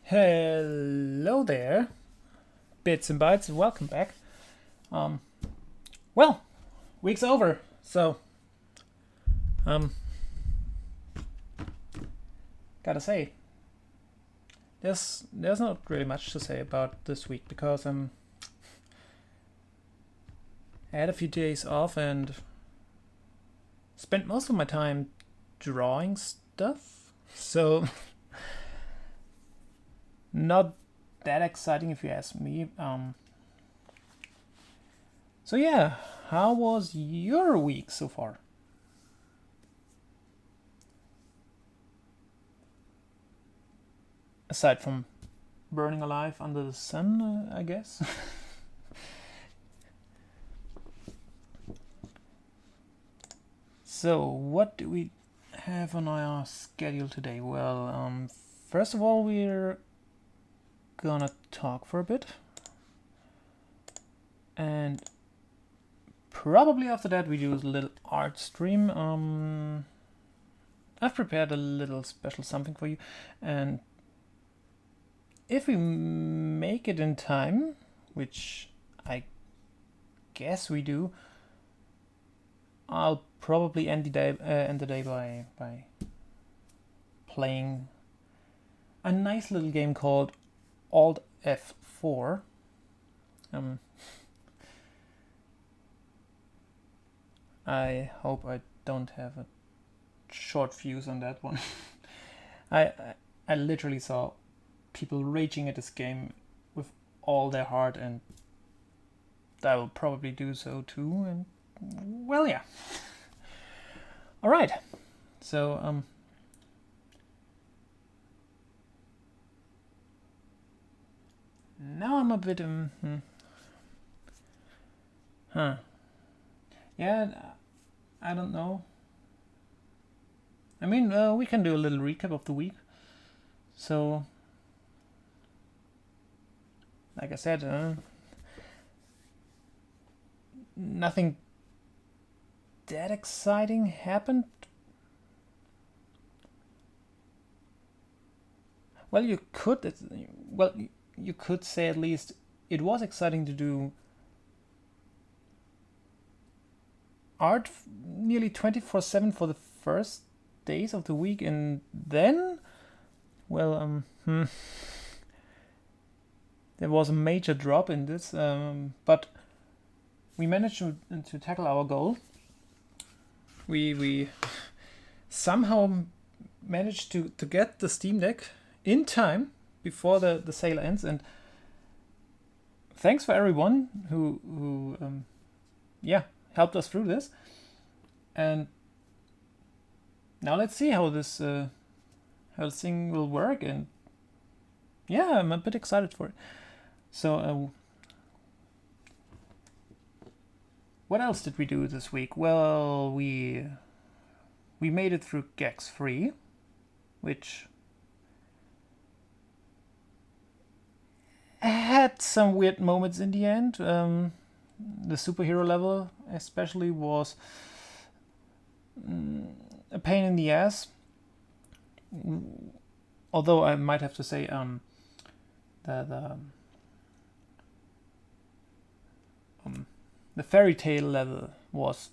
Hello there, Bits and Bytes. Welcome back. Um, well, week's over, so um, gotta say, there's not really much to say about this week because I had a few days off and spent most of my time drawing stuff. So not that exciting if you ask me. So yeah, how was your week so far? Aside from burning alive under the sun, I guess. So, what do we have on our schedule today? Well, first of all, we're gonna talk for a bit, and probably after that we do a little art stream. I've prepared a little special something for you, and if we make it in time, which I guess we do, I'll probably end the day by playing a nice little game called Alt F4. I hope I don't have a short fuse on that one. I literally saw people raging at this game with all their heart, and I will probably do so too. And well, yeah. All right. So now I'm a bit yeah, I don't know. I mean, we can do a little recap of the week. So, like I said, nothing that exciting happened. Well, you could say at least it was exciting to do art nearly 24/7 for the first days of the week, and then, well, there was a major drop in this, but we managed to tackle our goal. We somehow managed to get the Steam Deck in time before the sale ends, and thanks for everyone who helped us through this. And now let's see how this thing will work, and yeah, I'm a bit excited for it. So what else did we do this week? Well, we made it through Gex 3, which had some weird moments in the end. The superhero level especially was a pain in the ass. Although I might have to say the fairy tale level was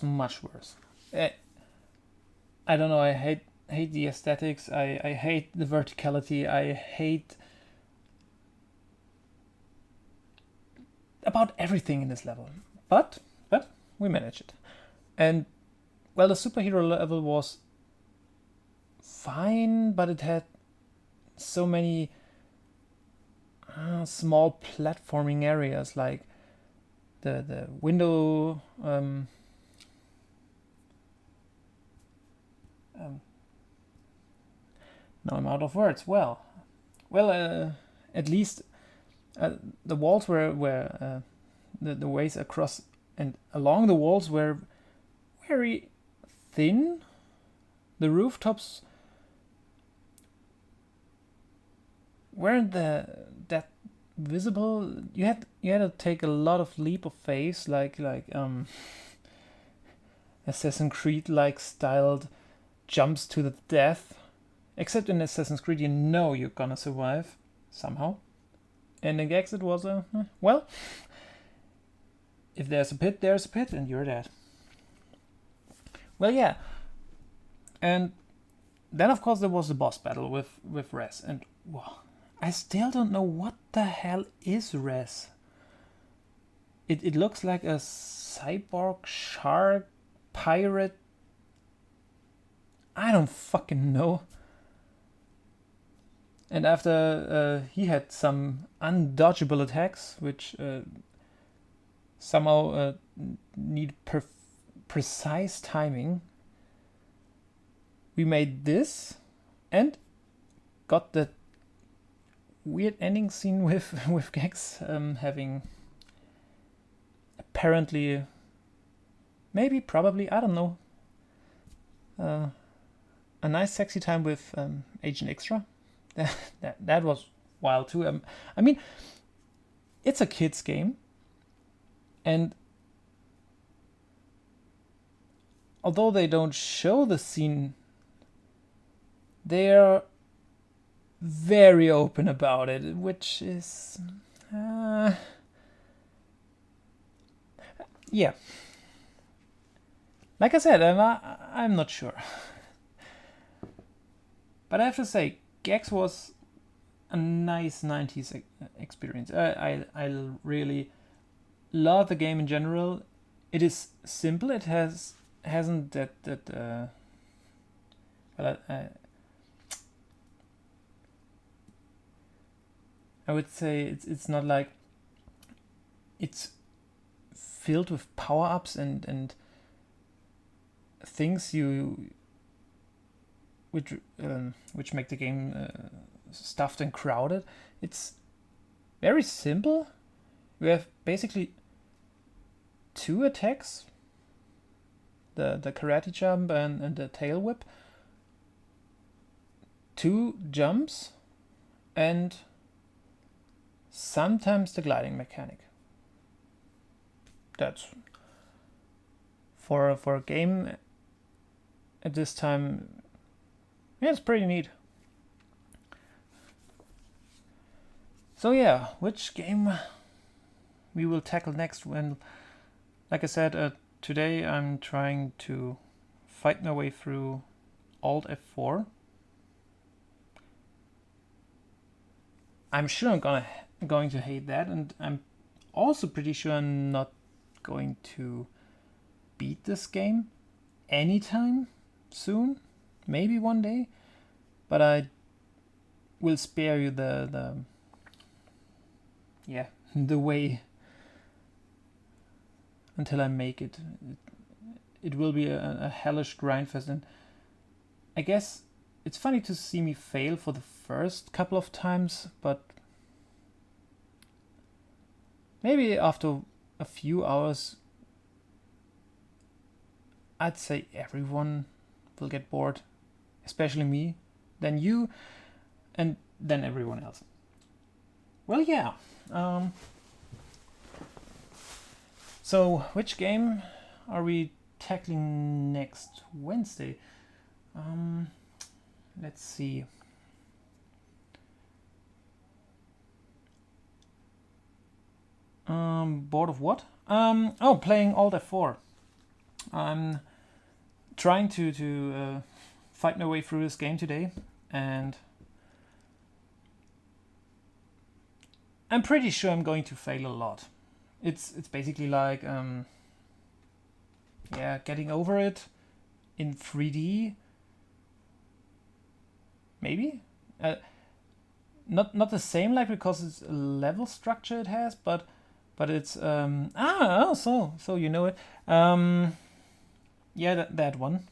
much worse. I don't know. I hate the aesthetics. I hate the verticality. I hate about everything in this level. But we managed it. And well, the superhero level was fine, but it had so many small platforming areas, like the window now I'm out of words. Well, at least the walls were the ways across and along the walls were very thin. The rooftops weren't that visible. You had to take a lot of leap of faith, like Assassin's Creed like styled jumps to the death Except in Assassin's Creed, you know you're gonna survive somehow. And in Gex, it was well, if there's a pit, there's a pit, and you're dead. Well, yeah. And then, of course, there was the boss battle with Res, and wow, I still don't know what the hell is Res. It looks like a cyborg shark pirate. I don't fucking know. And after he had some undodgeable attacks, which somehow need precise timing, we made this and got the weird ending scene with Gex having apparently, maybe, probably, I don't know, a nice sexy time with Agent Extra. That was wild too. I mean, it's a kids game, and although they don't show the scene, they're very open about it, which is yeah. Like I said, I'm not sure, but I have to say, Gex was a nice 90s experience. I really love the game in general. It is simple. It hasn't that well, I would say it's not like it's filled with power-ups and things which make the game stuffed and crowded. It's very simple. We have basically 2 attacks, the karate jump and the tail whip, 2 jumps, and sometimes the gliding mechanic. That's for a game at this time. Yeah, it's pretty neat. So yeah, which game we will tackle next? When, like I said, today I'm trying to fight my way through Alt F4. I'm sure I'm going to hate that, and I'm also pretty sure I'm not going to beat this game anytime soon. Maybe one day, but I will spare you the way until I make it. It will be a hellish grindfest, and I guess it's funny to see me fail for the first couple of times, but maybe after a few hours, I'd say everyone will get bored, especially me, then you, and then everyone else. Well, yeah. So, which game are we tackling next Wednesday? Let's see. Bored of what? Playing Alt F4. I'm trying to fight my way through this game today, and I'm pretty sure I'm going to fail a lot. It's basically like getting over it in 3D. Maybe not the same, like, because it's a level structure it has, but it's so you know it. That one.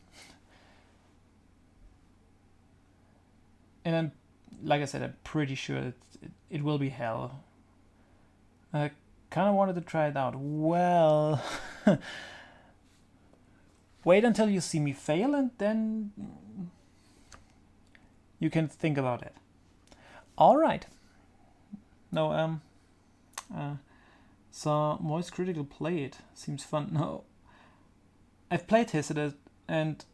And I'm, like I said, I'm pretty sure it will be hell. I kind of wanted to try it out. Well, wait until you see me fail, and then you can think about it. All right. No, so Moist Critical Play It seems fun. No, I've play tested it, and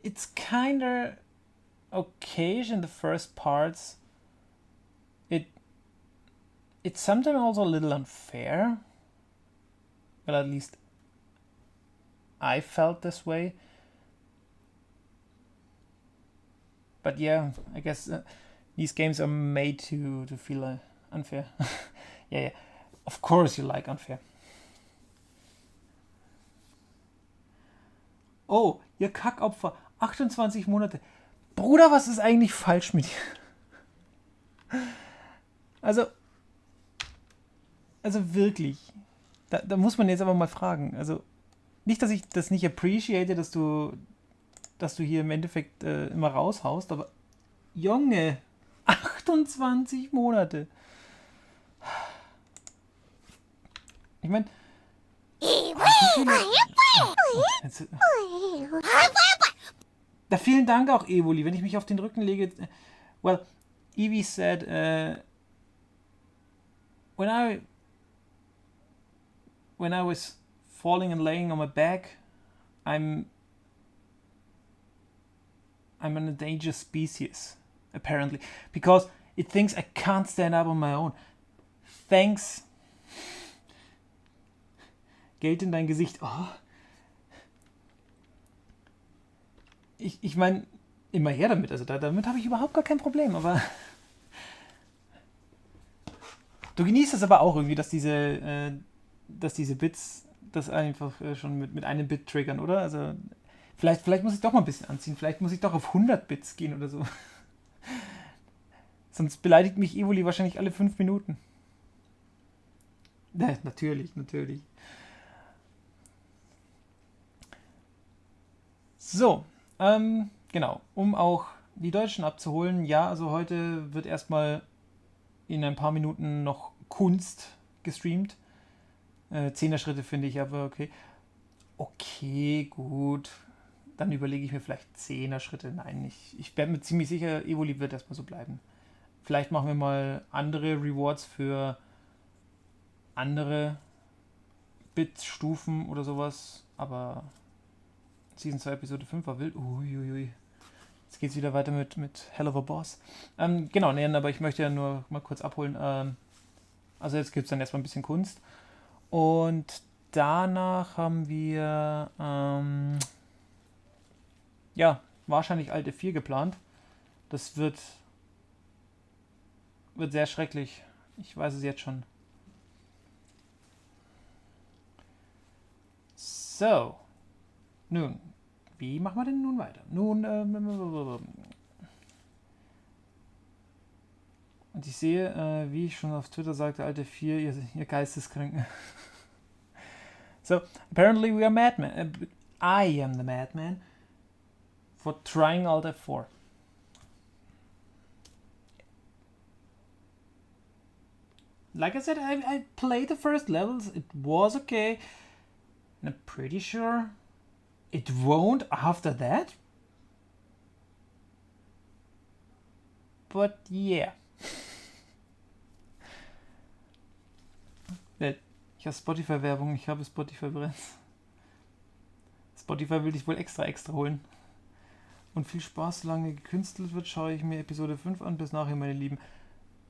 it's kind of okay in the first parts. It's sometimes also a little unfair. Well, at least I felt this way. But yeah, I guess these games are made to feel unfair. Yeah. Of course you like unfair. Oh, ihr Kackopfer. 28 Monate. Bruder, was ist eigentlich falsch mit dir? Also wirklich. Da muss man jetzt aber mal fragen. Also nicht, dass ich das nicht appreciate, dass du hier im Endeffekt immer raushaust, aber Junge, 28 Monate. Ich meine, da vielen Dank auch, Evoli, wenn ich mich auf den Rücken lege. Well, Evie said, when I was falling and laying on my back, I'm an endangered species, apparently, because it thinks I can't stand up on my own. Thanks. Geld in dein Gesicht. Oh. Ich meine, immer her damit. Also damit habe ich überhaupt gar kein Problem. Aber du genießt es aber auch irgendwie, dass diese Bits das einfach schon mit einem Bit triggern, oder? Also vielleicht muss ich doch mal ein bisschen anziehen. Vielleicht muss ich doch auf 100 Bits gehen oder so. Sonst beleidigt mich Evoli wahrscheinlich alle 5 Minuten. Natürlich. So, genau, um auch die Deutschen abzuholen. Ja, also heute wird erstmal in ein paar Minuten noch Kunst gestreamt. 10er Schritte finde ich aber okay. Okay, gut. Dann überlege ich mir vielleicht 10er Schritte. Nein, ich bin mir ziemlich sicher, Evoli wird erstmal so bleiben. Vielleicht machen wir mal andere Rewards für andere Bit-Stufen oder sowas. Aber Season 2 Episode 5 war wild. Uiuiui. Jetzt geht's wieder weiter mit Hell of a Boss. Genau, aber ich möchte ja nur mal kurz abholen. Also jetzt gibt es dann erstmal ein bisschen Kunst. Und danach haben wir wahrscheinlich alte 4 geplant. Das wird sehr schrecklich. Ich weiß es jetzt schon. So. Nun, wie machen wir denn nun weiter? Nun, und ich sehe, wie ich schon auf Twitter sagte, alte 4, ihr Geisteskranken. So, apparently we are madmen. I am the madman for trying Alt F4. Like I said, I played the first levels. It was okay. And I'm pretty sure it won't after that. But yeah. Ich habe Spotify-Werbung, ich habe Spotify bereits. Spotify will dich wohl extra holen. Und viel Spaß, solange gekünstelt wird, schaue ich mir Episode 5 an. Bis nachher, meine Lieben.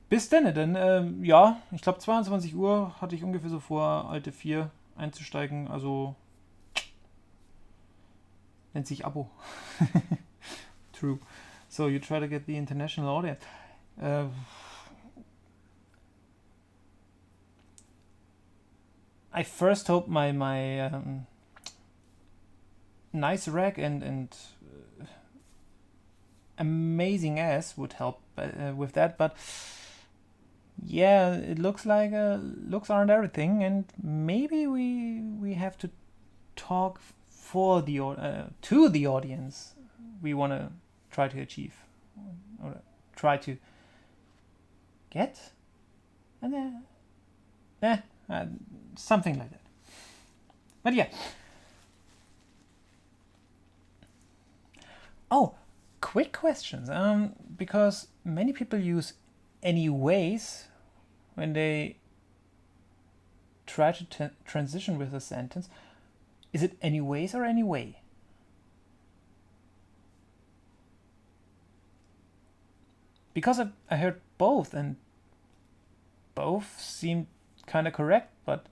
Bis denn, ja, ich glaube 22 Uhr hatte ich ungefähr so vor, alte 4 einzusteigen. Also nennt sich Abo. True. So, you try to get the international audience. I first hope my nice rack and amazing ass would help with that, but yeah, it looks like looks aren't everything, and maybe we have to talk for the to the audience we want to try to achieve or try to get, and something like that. But yeah. Oh, quick questions. Because many people use anyways when they try to transition with a sentence. Is it anyways or anyway? because I heard both, and both seemed kind of correct, but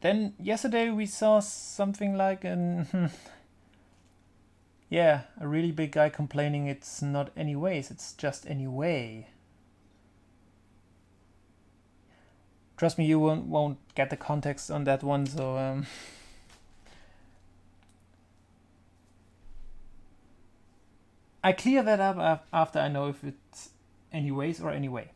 then yesterday we saw something like a really big guy complaining it's not anyways, it's just anyway. Trust me, you won't get the context on that one, so I clear that up after I know if it's anyways or anyway.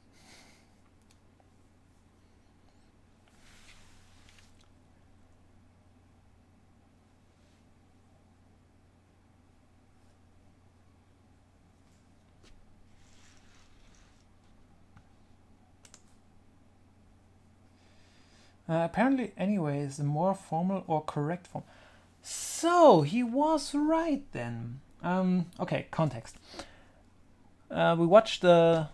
Apparently, anyway is the more formal or correct form. So he was right then. Okay, context. We watched the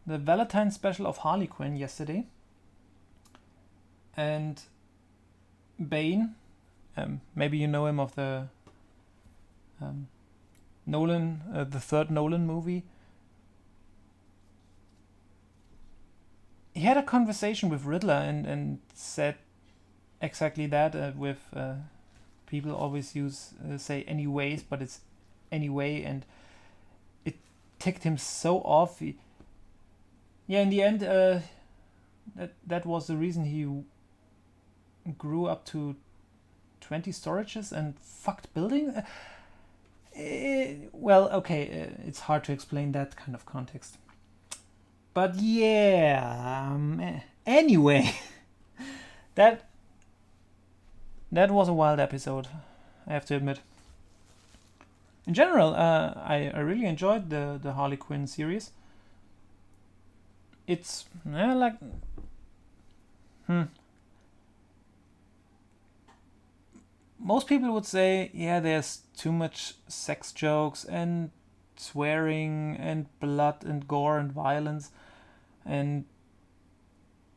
Valentine special of Harley Quinn yesterday, and Bane, maybe you know him of the Nolan, the third Nolan movie. He had a conversation with Riddler and said exactly that. With people always say anyways, but it's anyway, and it ticked him so off. In the end, that was the reason he grew up to 20 storages and fucked building. It's hard to explain that kind of context. But anyway, that was a wild episode, I have to admit. In general, I really enjoyed the Harley Quinn series. It's most people would say, there's too much sex jokes and swearing and blood and gore and violence. And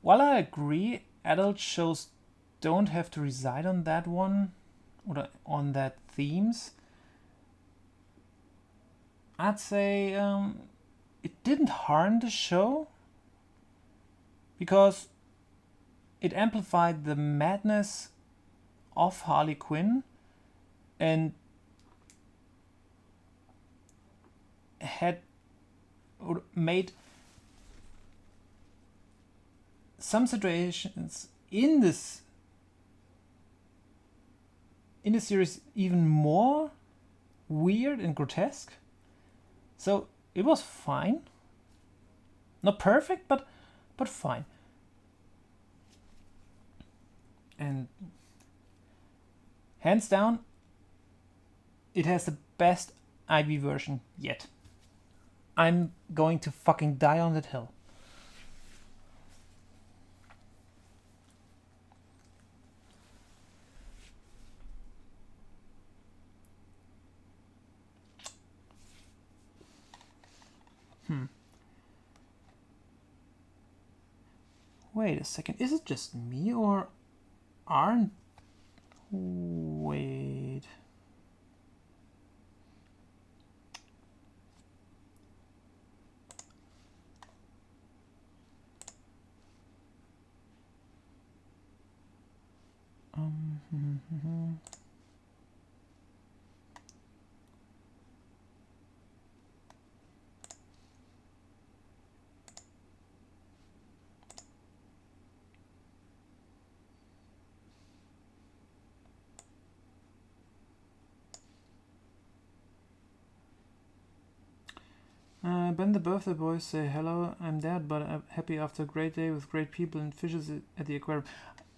while I agree, adult shows don't have to reside on that one or on that themes, I'd say it didn't harm the show because it amplified the madness of Harley Quinn and had made some situations in the series even more weird and grotesque. So it was fine. Not perfect, but fine. And hands down, it has the best IV version yet. I'm going to fucking die on that hill. Wait a second, is it just me or aren't... Wait... Ben the birthday boys say hello, I'm dead, but I'm happy after a great day with great people and fishes at the aquarium.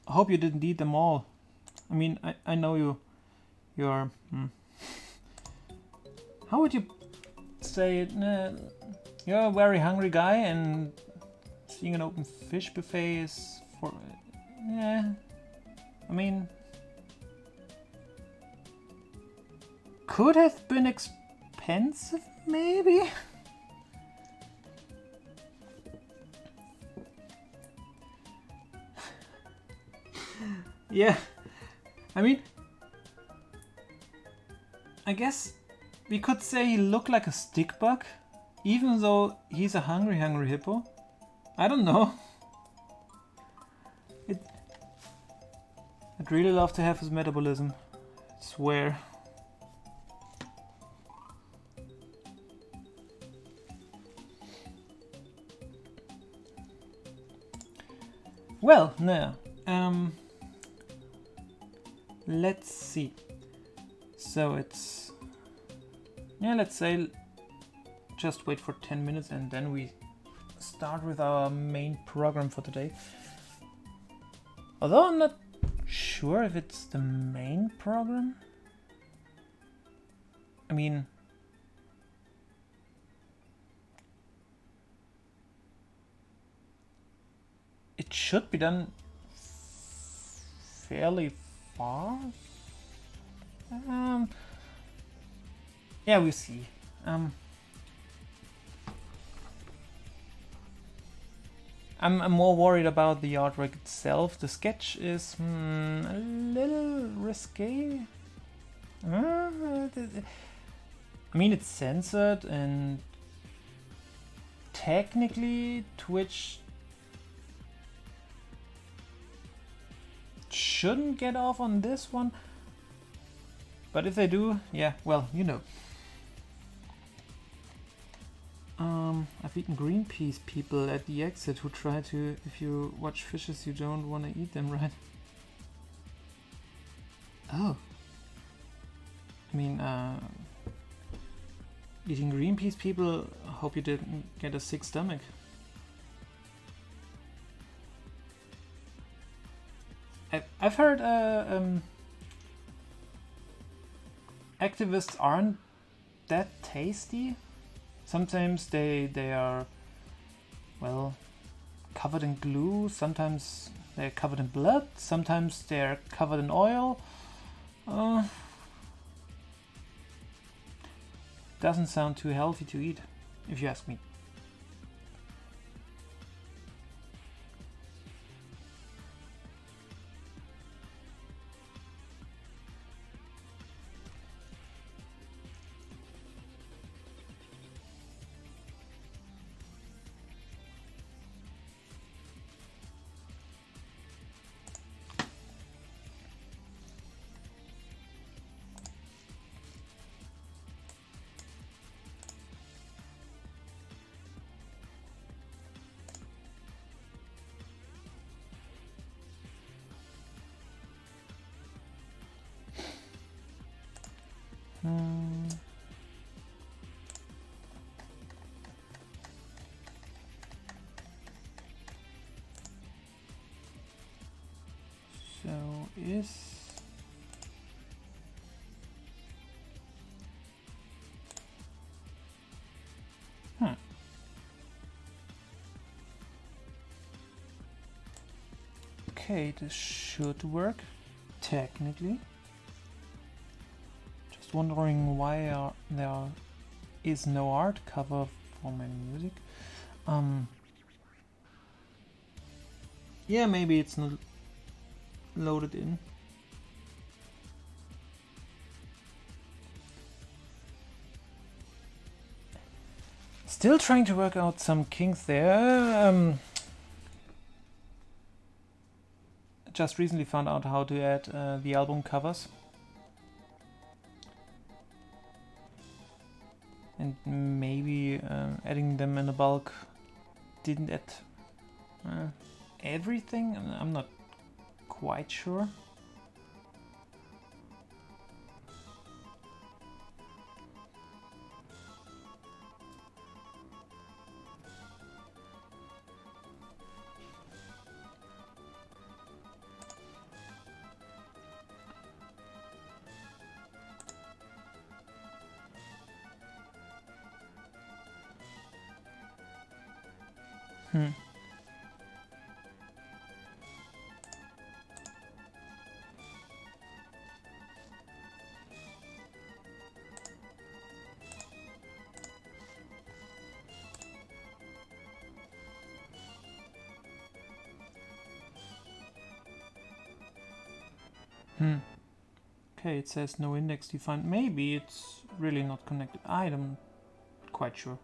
I hope you didn't eat them all. I mean, I know you're... How would you say it? You're a very hungry guy and seeing an open fish buffet is for... I mean... Could have been expensive, maybe? Yeah, I mean, I guess we could say he looked like a stick bug, even though he's a hungry hippo. I don't know. I'd really love to have his metabolism. I swear. Well, no. Let's see. So it's... Yeah, let's say just wait for 10 minutes and then we start with our main program for today. Although I'm not sure if it's the main program. I mean... It should be done fairly fast. Yeah, we'll see. I'm more worried about the artwork itself. The sketch is a little risque. I mean, it's censored and technically Twitch shouldn't get off on this one, but if they do, yeah, well, you know. I've eaten Greenpeace people at the exit who try to, if you watch fishes, you don't want to eat them, right? Oh. I mean, eating Greenpeace people, I hope you didn't get a sick stomach. I've heard activists aren't that tasty. Sometimes they are, well, covered in glue. Sometimes they're covered in blood. Sometimes they're covered in oil. Doesn't sound too healthy to eat, if you ask me. So is okay, this should work technically. Just wondering why there is no art cover for my music. Yeah, maybe it's not loaded in. Still trying to work out some kinks there. Just recently found out how to add the album covers. And maybe adding them in a bulk didn't add everything. I'm not quite sure. Okay, it says no index defined. Maybe it's really not connected. I'm quite sure.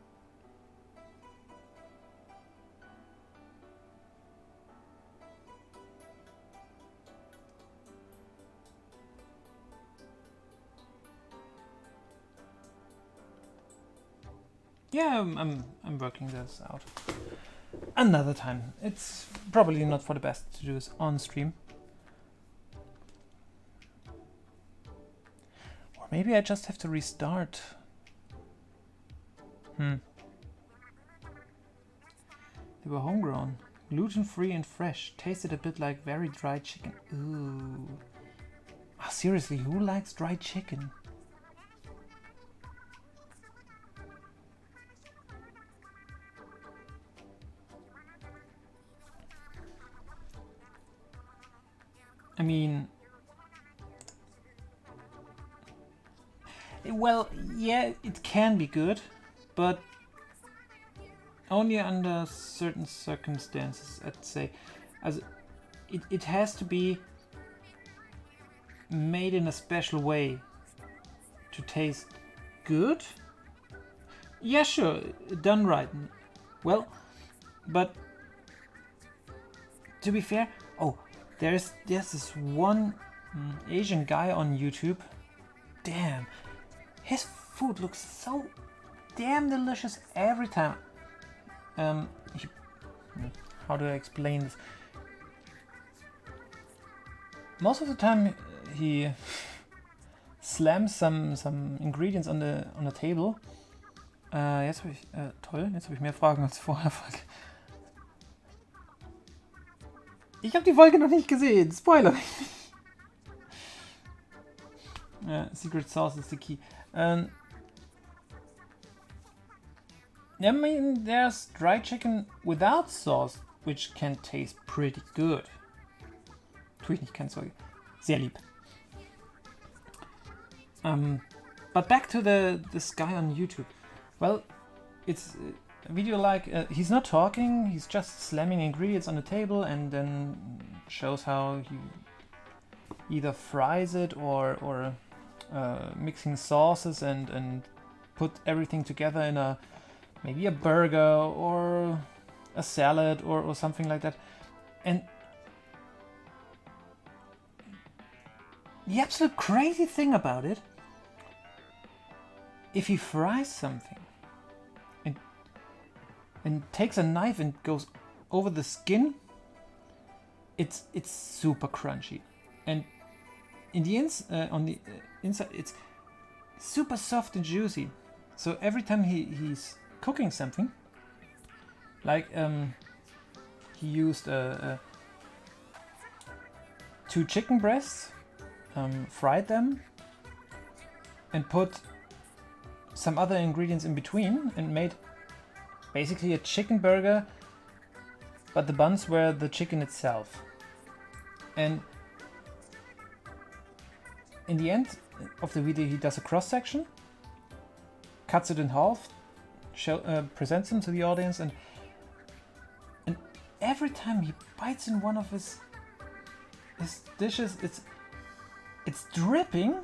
Yeah, I'm working this out another time. It's probably not for the best to do this on stream. Or maybe I just have to restart. They were homegrown, gluten-free and fresh. Tasted a bit like very dry chicken. Ooh. Oh, seriously, who likes dry chicken? I mean, well, yeah, it can be good, but only under certain circumstances, I'd say. As it has to be made in a special way to taste good. Yeah, sure, done right. Well, but to be fair, there's this one Asian guy on YouTube. Damn, his food looks so damn delicious every time. How do I explain this? Most of the time he slams some ingredients on the table. Jetzt habe ich toll, jetzt habe ich mehr Fragen als vorher. Ich habe die Folge noch nicht gesehen. Spoiler. Secret sauce is the key. I mean, there's dry chicken without sauce, which can taste pretty good. Tue ich nicht, keine Sorge. Sehr lieb. But back to this guy on YouTube. Well, it's a video like he's not talking, he's just slamming ingredients on the table and then shows how he either fries it or mixing sauces and put everything together in maybe a burger or a salad or something like that. And the absolute crazy thing about it, if he fries something and takes a knife and goes over the skin, it's super crunchy, and on the inside it's super soft and juicy. So every time he's cooking something, like he used 2 chicken breasts, fried them, and put some other ingredients in between and made basically a chicken burger, but the buns were the chicken itself. And in the end of the video, he does a cross section, cuts it in half, presents them to the audience, and every time he bites in one of his dishes, it's dripping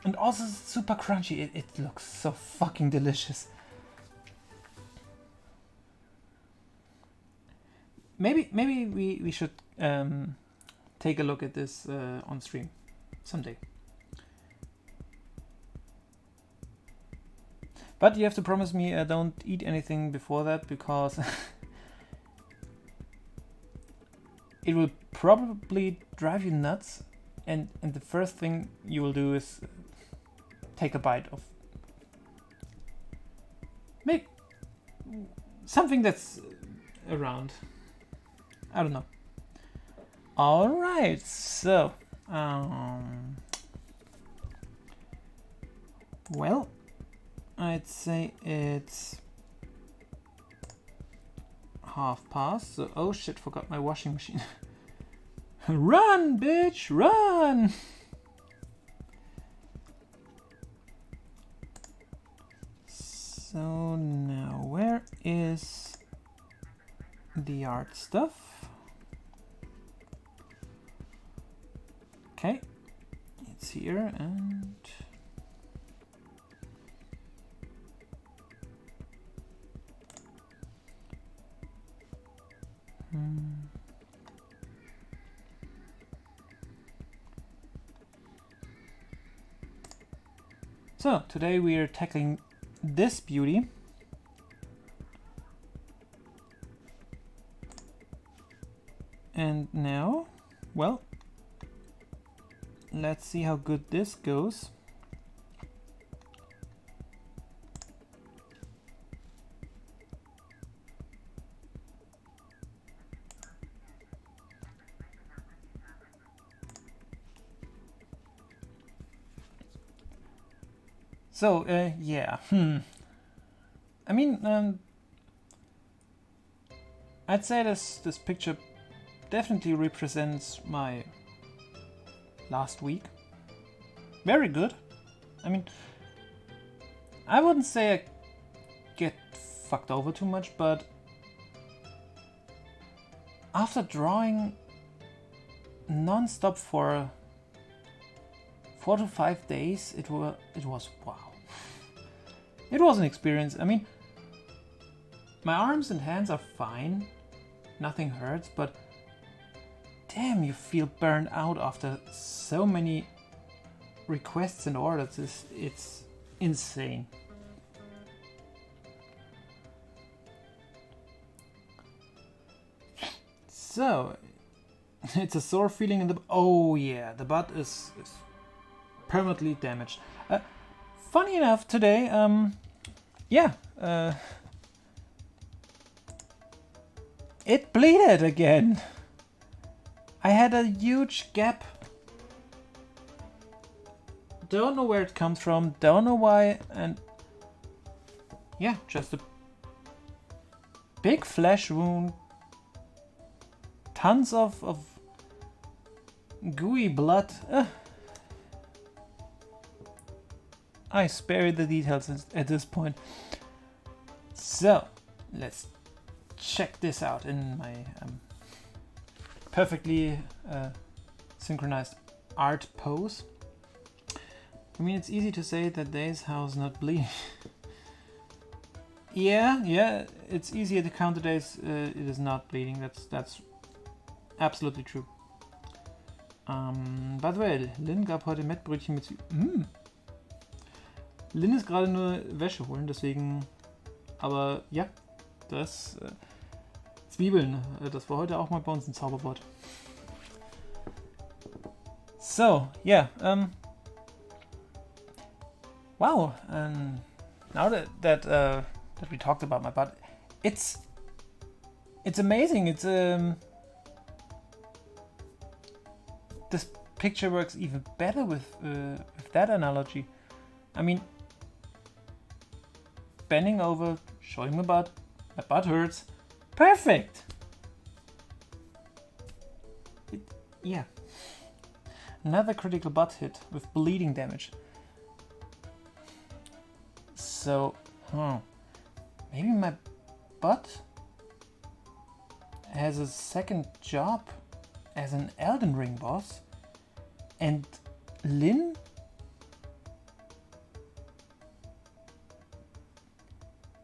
and also super crunchy. It looks so fucking delicious. Maybe we should take a look at this on stream someday. But you have to promise me don't eat anything before that, because it will probably drive you nuts, and the first thing you will do is take a bite of maybe something that's around. I don't know. All right, so well, I'd say it's past. So, oh shit, forgot my washing machine. Run, bitch, run! So now, where is the art stuff? Okay, here and so today we are tackling this beauty. And now, well, let's see how good this goes. So, yeah, I mean, I'd say this picture definitely represents my last week. Very good. I mean, I wouldn't say I get fucked over too much, but after drawing non-stop for 4 to 5 days, it was wow. It was an experience. I mean, my arms and hands are fine, nothing hurts, but damn, you feel burned out after so many requests and orders. It's insane. So, it's a sore feeling in the... Oh yeah, the butt is permanently damaged. Funny enough, today, it bleeded again. I had a huge gap. Don't know where it comes from, don't know why, and yeah, just a big flesh wound. Tons of gooey blood. I spare you the details at this point. So, let's check this out in my perfectly synchronized art pose. I mean, it's easy to say that there's how's not bleeding. yeah, it's easier to count the days it is not bleeding. That's absolutely true. By the way, Lynn gab heute Mettbrötchen mit Lynn ist gerade nur Wäsche holen, deswegen. Aber ja, das Zwiebeln, das war heute auch mal bei uns ein Zauberwort. So, yeah, wow, now that we talked about my butt, it's amazing. It's this picture works even better with that analogy. I mean, bending over, showing my butt hurts. Perfect! Yeah. Another critical butt hit with bleeding damage. So, maybe my butt has a second job as an Elden Ring boss, and Lynn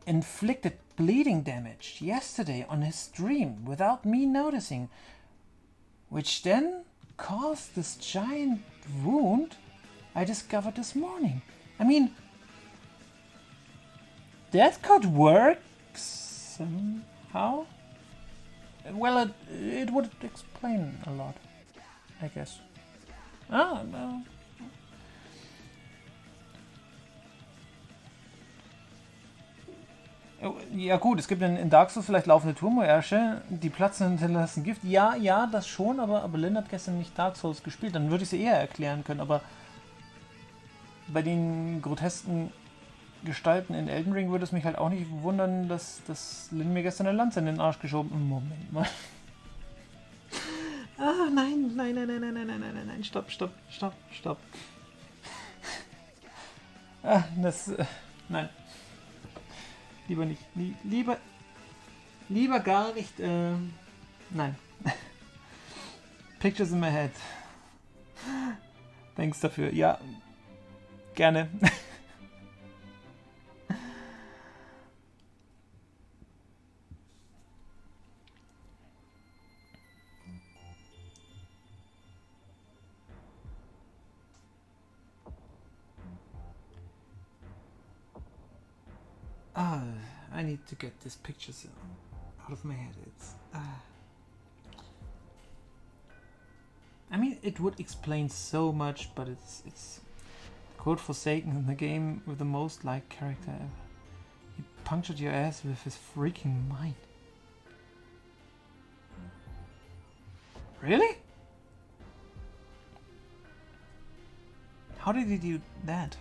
inflicted bleeding damage yesterday on his stream without me noticing, which then caused this giant wound I discovered this morning. I mean, that could work somehow. Well, it would explain a lot, I guess. Ah, no. Ja gut, es gibt in Dark Souls vielleicht laufende Turmmärsche, die platzen und hinterlassen Gift. Ja, das schon, aber Lynn hat gestern nicht Dark Souls gespielt, dann würde ich sie eher erklären können, aber bei den grotesken Gestalten in Elden Ring würde es mich halt auch nicht wundern, dass Lynn mir gestern eine Lanze in den Arsch geschoben hat. Moment mal. Ah, nein, stopp. Ah, nein. Lieber nicht. Lieber gar nicht. Nein. Pictures in my head. Thanks dafür. Ja, gerne. I need to get these pictures out of my head. It's I mean, it would explain so much, but it's quote Forsaken in the game with the most liked character ever. He punctured your ass with his freaking mind. Really? How did he do that?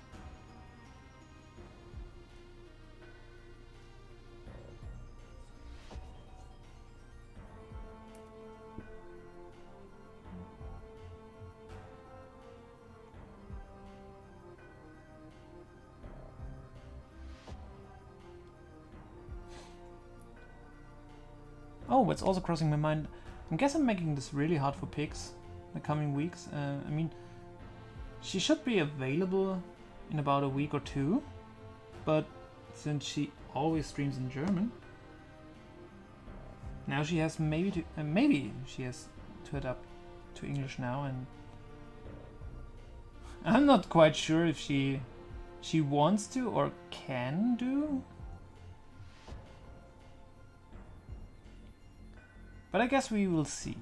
Oh, what's also crossing my mind, I guess I'm making this really hard for Pix in the coming weeks. I mean, she should be available in about a week or two, but since she always streams in German, now she has maybe she has to adapt to English now, and I'm not quite sure if she wants to or can do. But I guess we will see.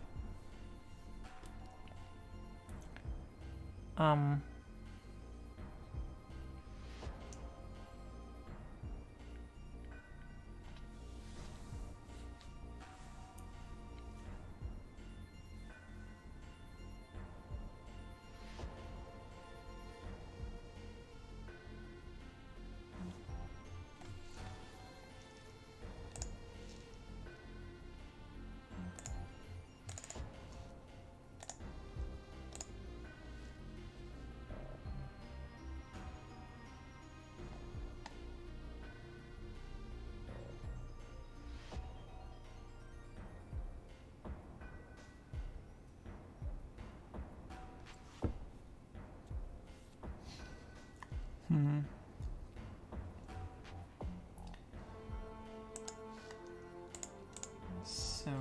So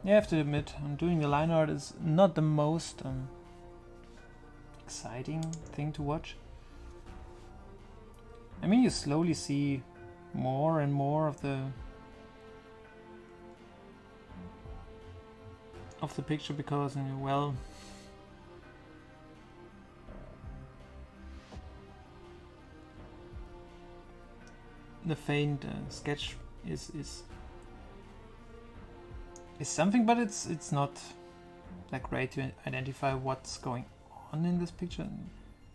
yeah, I have to admit, doing the line art is not the most exciting thing to watch. I mean, you slowly see more and more of the picture because, well, the faint sketch is something, but it's not that great to identify what's going on in this picture.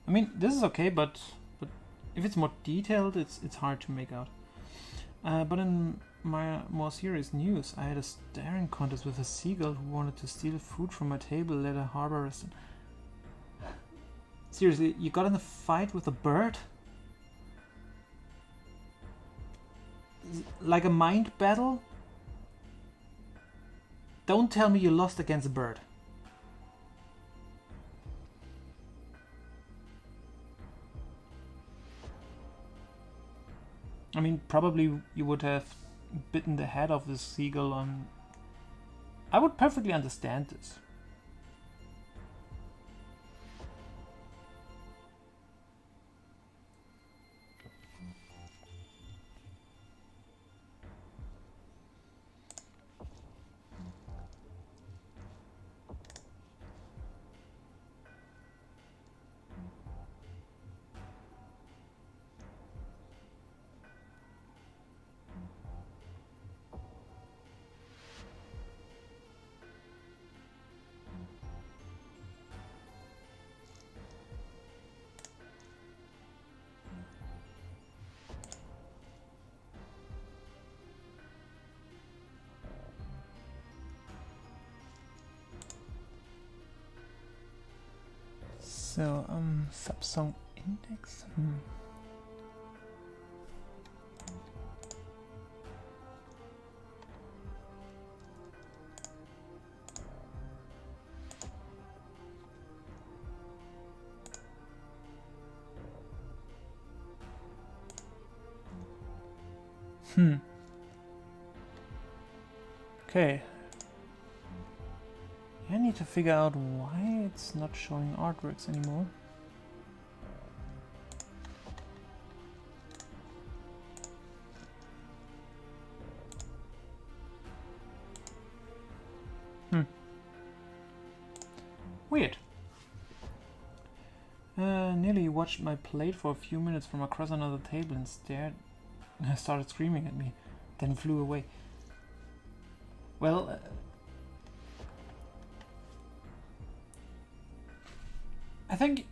I mean, this is okay, but if it's more detailed, it's hard to make out. But in my more serious news, I had a staring contest with a seagull who wanted to steal food from my table at a harbor restaurant. Seriously, you got in a fight with a bird? Like a mind battle? Don't tell me you lost against a bird. I mean, probably you would have bitten the head off this seagull on... I would perfectly understand this. So, subsong index. Okay. I need to figure out why it's not showing artworks anymore. Weird. Nearly watched my plate for a few minutes from across another table and started screaming at me, then flew away. Well, I think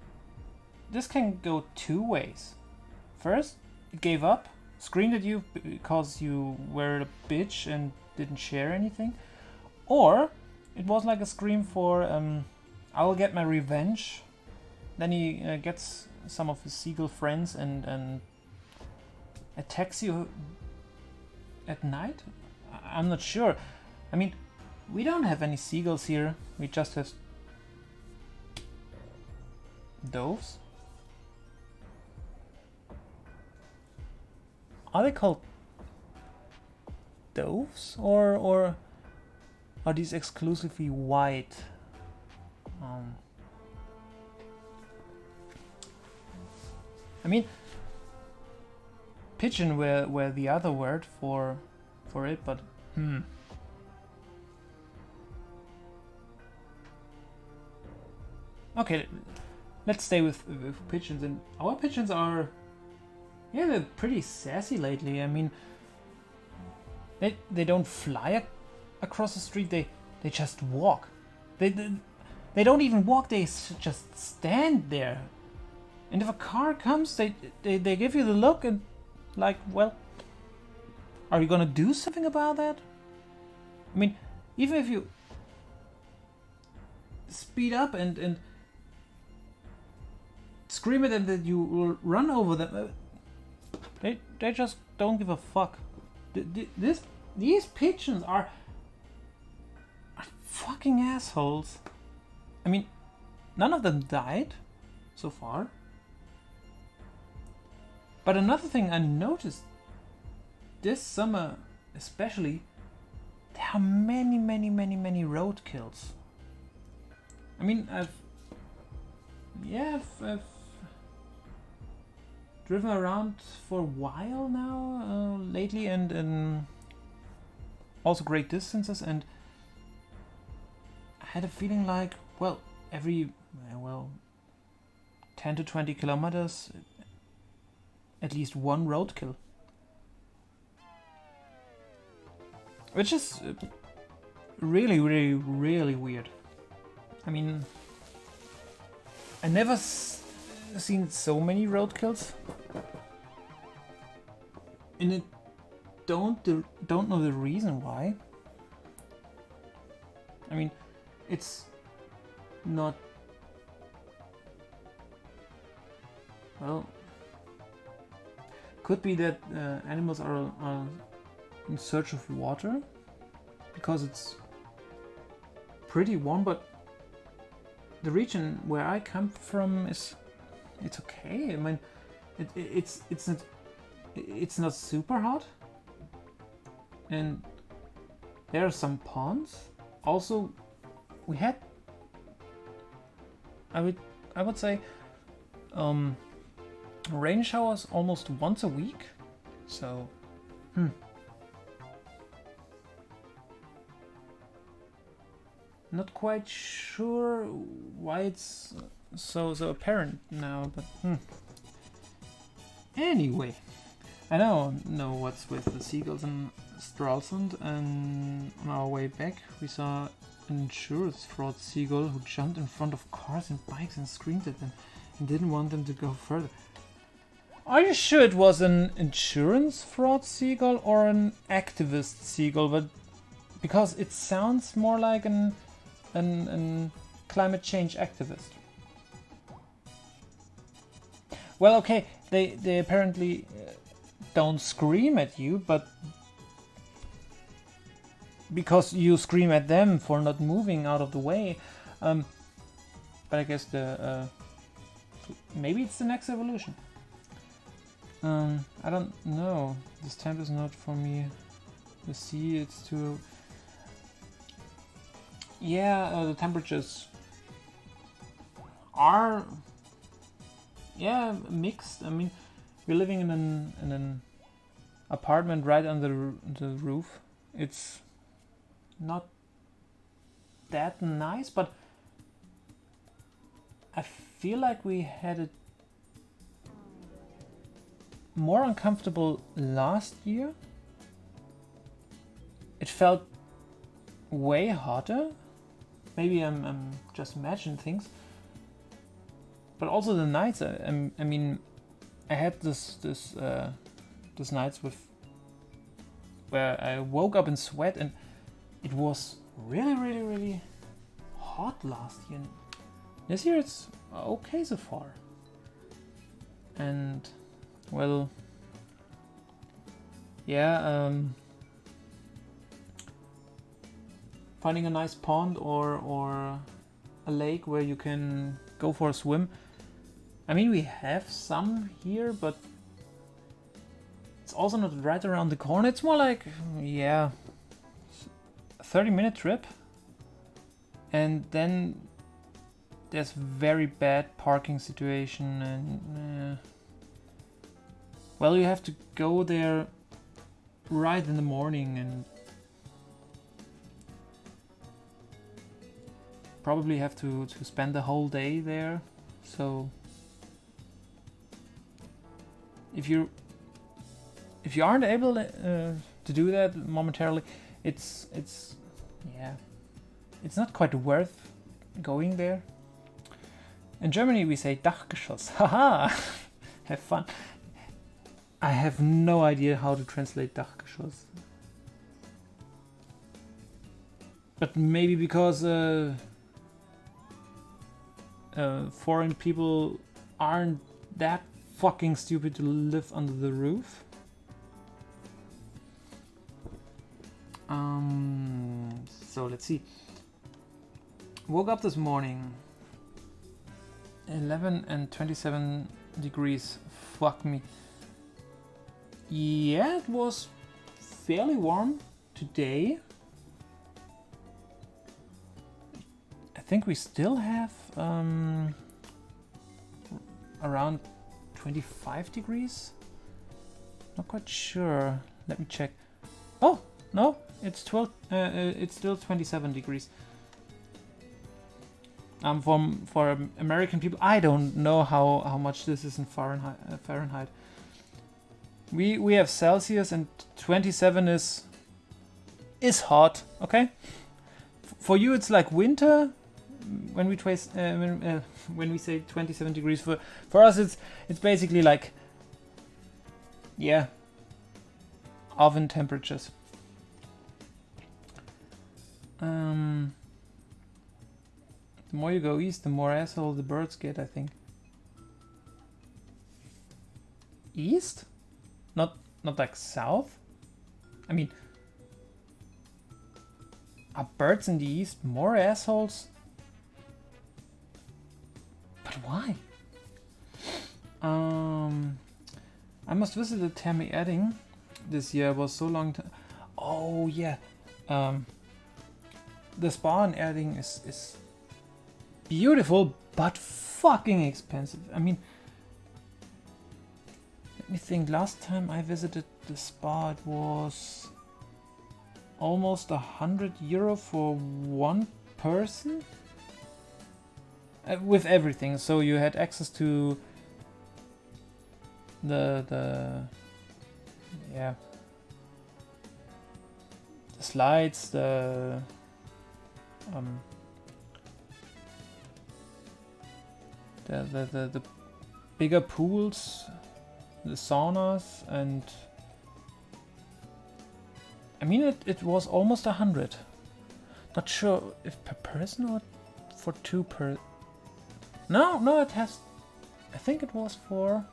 this can go two ways. First, it gave up, screamed at you because you were a bitch and didn't share anything. Or it was like a scream for, I'll get my revenge. Then he gets some of his seagull friends and attacks you at night? I'm not sure. I mean, we don't have any seagulls here. We just have doves. Are they called doves or are these exclusively white? I mean, pigeon were the other word for it, but Okay, let's stay with pigeons. And our pigeons are, yeah, they're pretty sassy lately. I mean, they don't fly across the street. They just walk. They don't even walk. They just stand there. And if a car comes, they give you the look and like, well, are you gonna do something about that? I mean, even if you speed up and scream at them that you will run over them, they just don't give a fuck. These pigeons are fucking assholes. I mean, none of them died so far. But another thing I noticed this summer, especially, there are many roadkills. I mean, I've driven around for a while now lately, and also great distances, and I had a feeling like, well, every 10 to 20 kilometers, at least one roadkill. Which is really weird. I mean, I never seen so many roadkills, and I don't know the reason why. I mean, it's not, well, could be that animals are in search of water because it's pretty warm, but the region where I come from it's okay. I mean, it's not super hot, and there are some ponds. Also, we had, I would say, rain showers almost once a week. So, not quite sure why it's so apparent now, but Anyway, I don't know what's with the seagulls in Stralsund, and on our way back we saw an insurance fraud seagull who jumped in front of cars and bikes and screamed at them and didn't want them to go further. Are you sure it was an insurance fraud seagull or an activist seagull? But because it sounds more like an climate change activist. Well, okay, they apparently don't scream at you, but because you scream at them for not moving out of the way. But I guess maybe it's the next evolution. I don't know. This temp is not for me. The sea, it's too... Yeah, the temperatures are... Yeah, mixed. I mean, we're living in an apartment right under the roof. It's not that nice, but I feel like we had it more uncomfortable last year. It felt way hotter. Maybe I'm just imagining things. But also the nights. I mean, I had this nights where I woke up in sweat, and it was really hot last year. This year it's okay so far. And well, yeah, finding a nice pond or a lake where you can go for a swim. I mean, we have some here, but it's also not right around the corner. It's more like, yeah, a 30-minute trip. And then there's very bad parking situation, and well, you have to go there right in the morning and probably have to spend the whole day there. So if you aren't able to do that momentarily, it's yeah, it's not quite worth going there. In Germany we say Dachgeschoss. Haha! Have fun. I have no idea how to translate Dachgeschoss. But maybe because foreign people aren't that fucking stupid to live under the roof. So let's see. Woke up this morning. 11 and 27 degrees. Fuck me. Yeah, it was fairly warm today. I think we still have around 25 degrees. Not quite sure. Let me check. Oh no, it's 12. It's still 27 degrees. For American people, I don't know how much this is in Fahrenheit. We have Celsius, and 27 is hot. Okay. For you, it's like winter. When we say 27 degrees, for us it's basically like, yeah, oven temperatures. The more you go east, the more asshole the birds get, I think. East? Not like south? I mean, are birds in the east more assholes? But why? I must visit the Tammy Edding this year. It was so long time. Oh yeah. The spa in Erding is beautiful, but fucking expensive. I mean, let me think. Last time I visited the spa, it was almost €100 for one person. With everything, so you had access to the slides, the bigger pools, the saunas, and I mean it was almost 100. Not sure if per person or for two per. No, it has. I think it was for.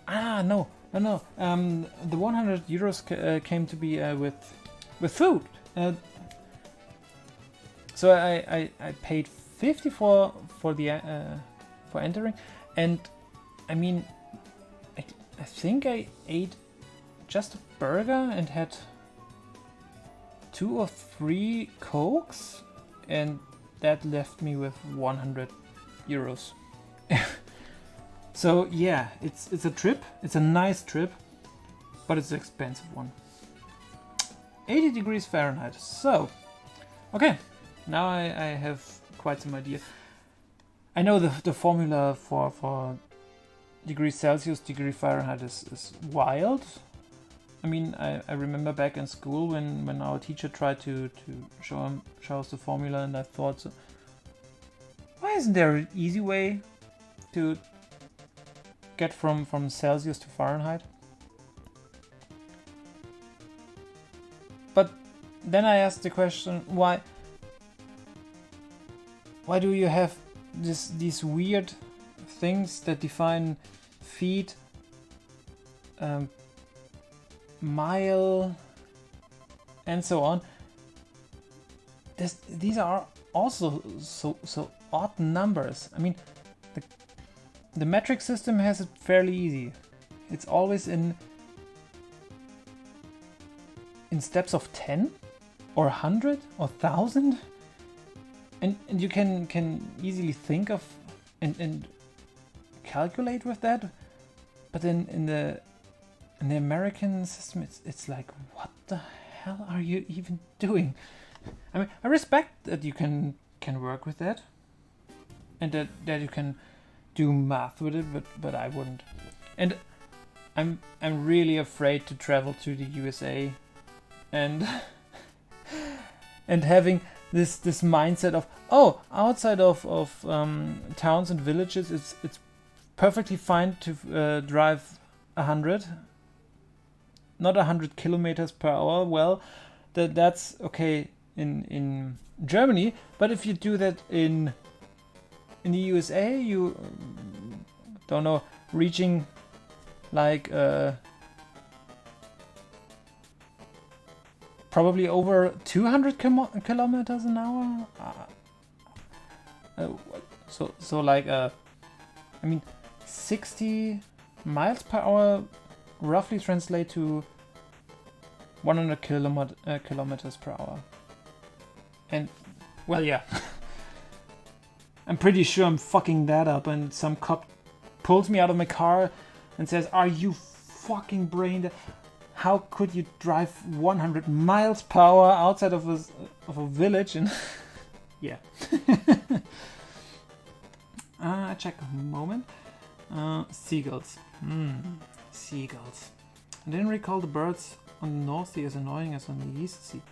No. The €100 came to be with food. So I paid 50 for the for entering. And I mean, I think I ate just a burger and had 2 or 3 Cokes, and that left me with 100 euros. So yeah, it's a trip. It's a nice trip, but it's an expensive one. 80 degrees Fahrenheit. So, okay, now I have quite some idea. I know the formula for degrees Celsius, degree Fahrenheit is wild. I mean, I remember back in school when our teacher tried to show us the formula, and I thought, so, why isn't there an easy way to get from Celsius to Fahrenheit? But then I asked the question, why do you have these weird things that define feet, mile, and so on? These are also so odd numbers. I mean, the metric system has it fairly easy. It's always in steps of 10 or 100 or 1,000, and you can easily think of and calculate with that. But then in the American system, it's like, what the hell are you even doing? I mean, I respect that you can work with that, and that you can do math with it, but I wouldn't. And I'm really afraid to travel to the USA, and and having this mindset of, oh, outside of towns and villages, it's perfectly fine to drive 100, not 100 kilometers per hour. Well, that's okay in Germany, but if you do that in the USA, you don't know, reaching like probably over 200 kilometers an hour. So like I mean, 60 miles per hour roughly translate to 100 kilometers per hour. And well, yeah. I'm pretty sure I'm fucking that up, and some cop pulls me out of my car and says, "Are you fucking brain dead? How could you drive 100 miles per hour outside of a village?" And yeah. I check a moment. Seagulls. Seagulls. I didn't recall the birds on the North Sea as annoying as on the East Sea.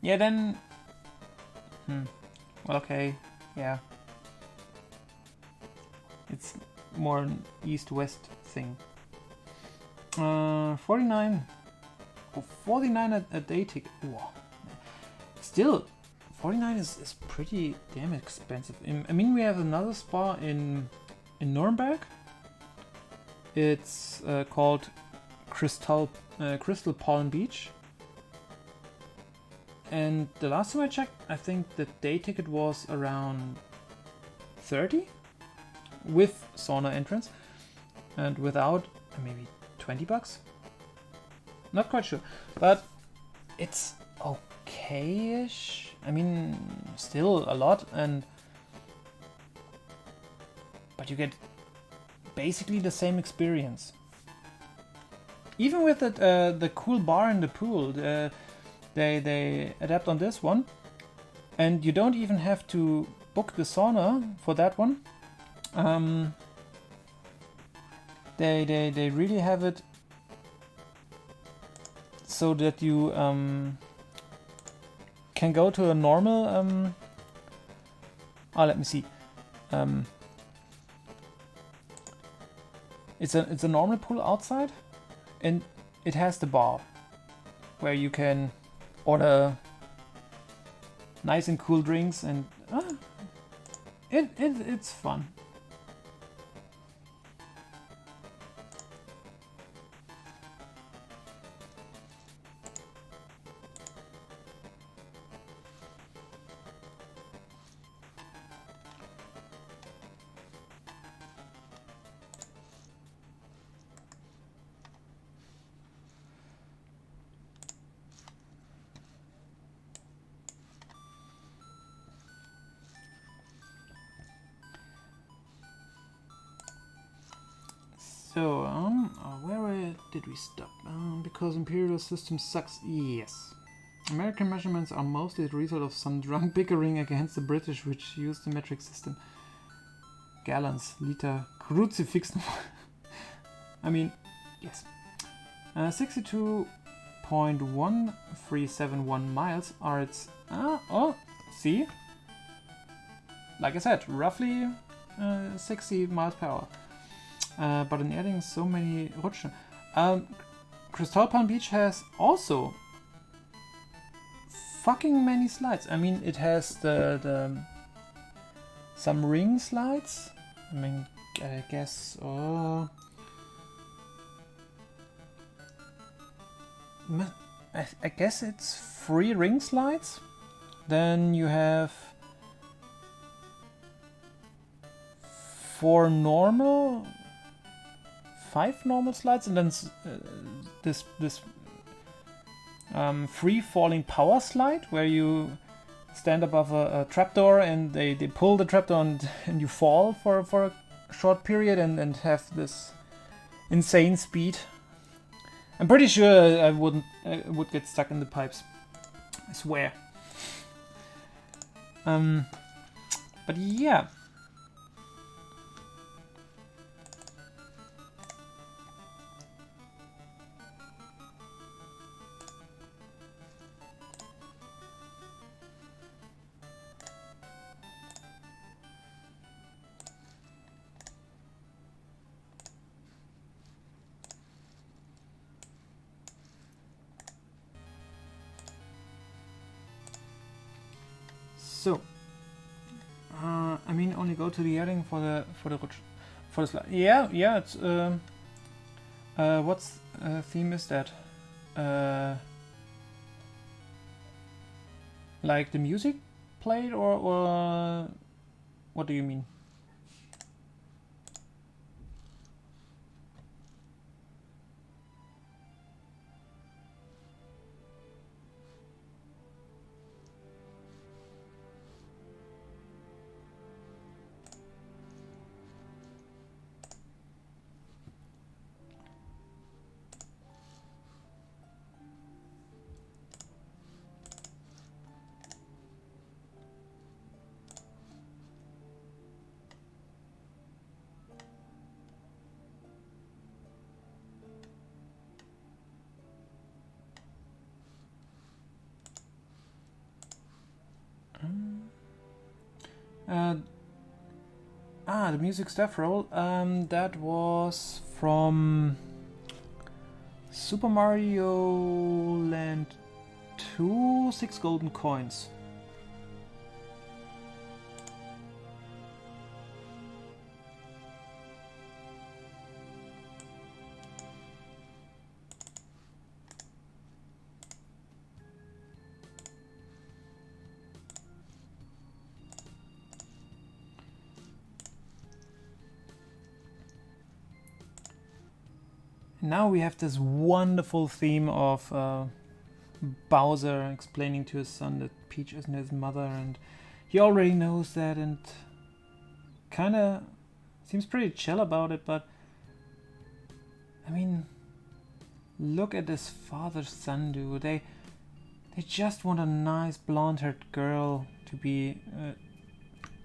Yeah, then... Well, okay, yeah. It's more an East-West thing. 49. Oh, 49 a day ticket. Wow. Still, 49 is pretty damn expensive. I mean, we have another spa in Nuremberg. It's called Crystal Palm Beach. And the last time I checked, I think the day ticket was around 30 with sauna entrance, and without maybe 20 bucks. Not quite sure, but it's okay-ish. I mean, still a lot, but you get basically the same experience. Even with the cool bar in the pool, they adapt on this one, and you don't even have to book the sauna for that one. They really have it so that you can go to a normal let me see. It's a normal pool outside, and it has the bar where you can order nice and cool drinks, and it's fun. So, where did we stop? Because imperial system sucks. Yes. American measurements are mostly the result of some drunk bickering against the British, which used the metric system. Gallons, liter, crucifix. I mean, yes. 62.1371 miles are its... see? Like I said, roughly 60 miles per hour. But in adding so many Rutschen. Crystal Palm Beach has also fucking many slides. I mean, it has the some ring slides. I mean, I guess... I guess it's 3 ring slides. Then you have 5 normal slides, and then this free falling power slide where you stand above a trapdoor and they pull the trapdoor and you fall for a short period and have this insane speed. I'm pretty sure I would get stuck in the pipes. I swear. But yeah. So, I mean, only go to the heading for the slide. Yeah, it's what's theme is that? Like the music played, or what do you mean? The music staff roll, that was from Super Mario Land 2, 6 golden coins. Now we have this wonderful theme of Bowser explaining to his son that Peach isn't his mother, and he already knows that and kinda seems pretty chill about it, but I mean, look at this father-son duo. They just want a nice blonde-haired girl to be,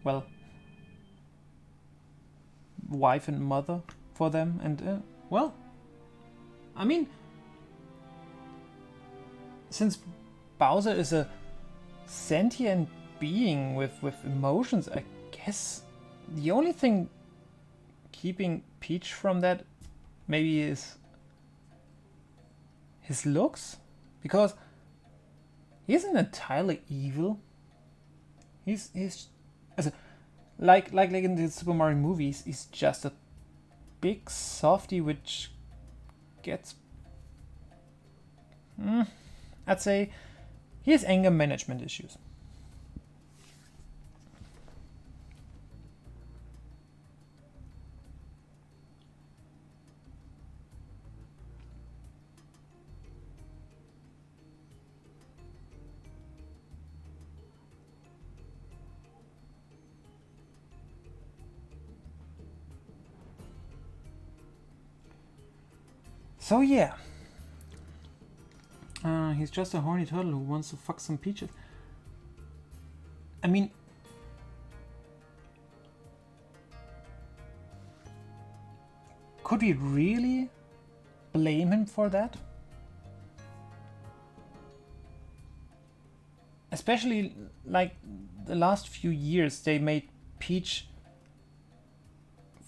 well, wife and mother for them, and well, I mean, since Bowser is a sentient being with emotions, I guess the only thing keeping Peach from that maybe is his looks, because he isn't entirely evil. He's like in the Super Mario movies, he's just a big softy which gets, I'd say he has anger management issues. So yeah. He's just a horny turtle who wants to fuck some peaches. I mean, could we really blame him for that? Especially like the last few years, they made Peach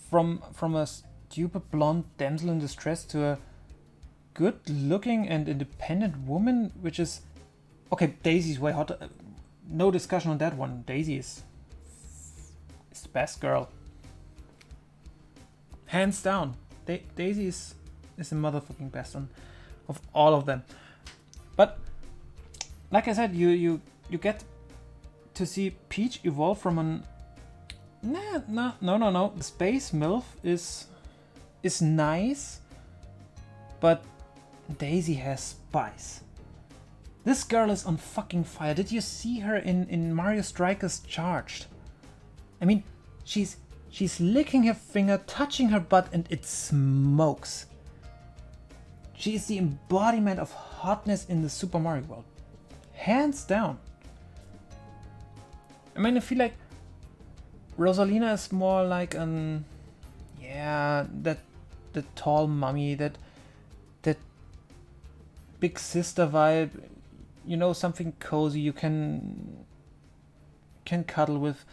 from a stupid blonde damsel in distress to a good-looking and independent woman, which is okay. Daisy's way hotter. No discussion on that one. Daisy is the best girl, hands down. Daisy is the motherfucking best one of all of them. But like I said, you get to see Peach evolve from an no. The space MILF is nice, but Daisy has spice. This girl is on fucking fire. Did you see her in Mario Strikers Charged? I mean, she's licking her finger, touching her butt, and it smokes. She is the embodiment of hotness in the Super Mario world. Hands down. I mean, I feel like Rosalina is more like the tall mummy, that big sister vibe, you know, something cozy you can cuddle with.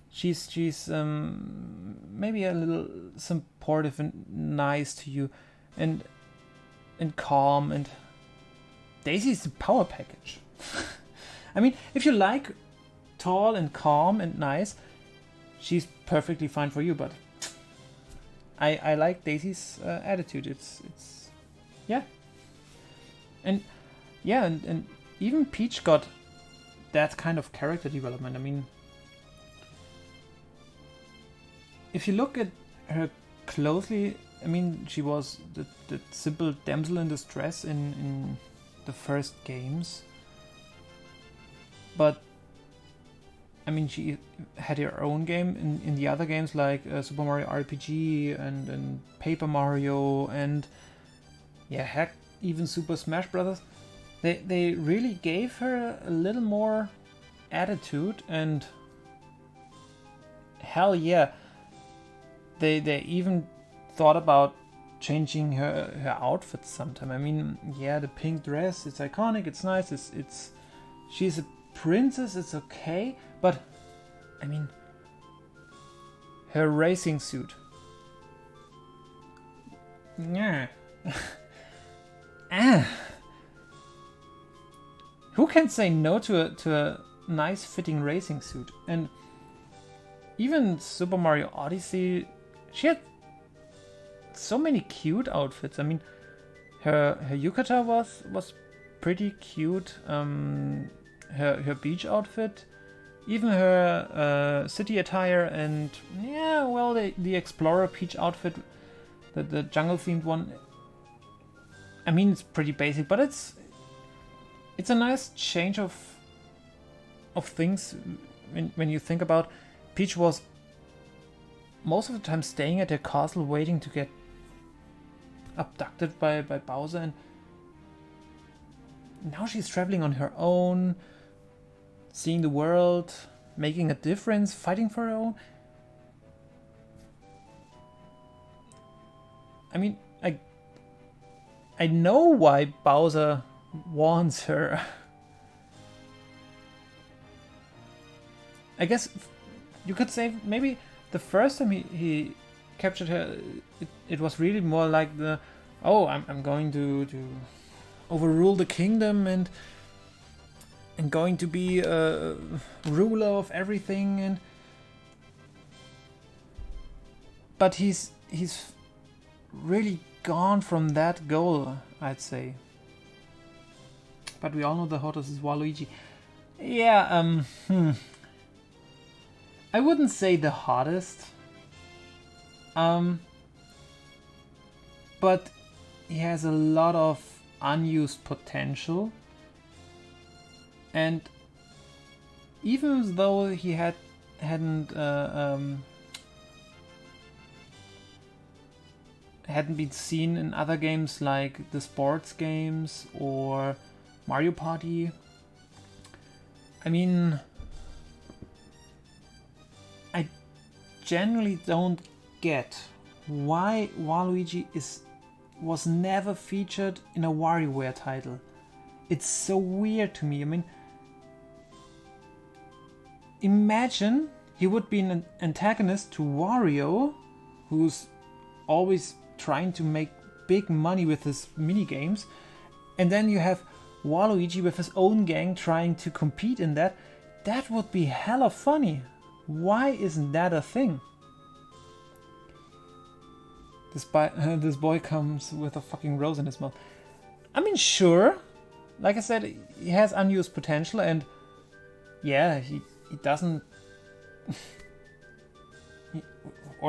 She's maybe a little supportive and nice to you, and calm, and Daisy's the power package. I mean, if you like tall and calm and nice, she's perfectly fine for you, but I like Daisy's attitude. It's yeah. And even Peach got that kind of character development. I mean, if you look at her closely, I mean, she was the simple damsel in distress in the first games. But, I mean, she had her own game in the other games, like Super Mario RPG and Paper Mario and, yeah, heck, even Super Smash Brothers. They really gave her a little more attitude, and hell yeah, they even thought about changing her outfit sometime. I mean, yeah, the pink dress, it's iconic, it's nice, it's she's a princess, it's okay, but I mean, her racing suit. Yeah. Who can say no to a nice fitting racing suit? And even Super Mario Odyssey, she had so many cute outfits. I mean, her yukata was pretty cute. Her beach outfit, even her city attire, and yeah, well, the Explorer Peach outfit, the jungle themed one. I mean, it's pretty basic, but it's a nice change of things when you think about. Peach was most of the time staying at her castle, waiting to get abducted by Bowser, and now she's traveling on her own, seeing the world, making a difference, fighting for her own. I mean, I know why Bowser wants her. I guess you could say maybe the first time he captured her, it was really more like I'm going to overrule the kingdom and going to be a ruler of everything, but he's really gone from that goal, I'd say. But we all know the hottest is Waluigi. Yeah, I wouldn't say the hottest. But he has a lot of unused potential. And even though he hadn't hadn't been seen in other games like the sports games or Mario Party. I mean, I generally don't get why Waluigi was never featured in a WarioWare title. It's so weird to me. I mean, imagine he would be an antagonist to Wario, who's always trying to make big money with his minigames, and then you have Waluigi with his own gang trying to compete in that. That would be hella funny. Why isn't that a thing? This boy comes with a fucking rose in his mouth. I mean, sure. Like I said, he has unused potential, and yeah, he doesn't...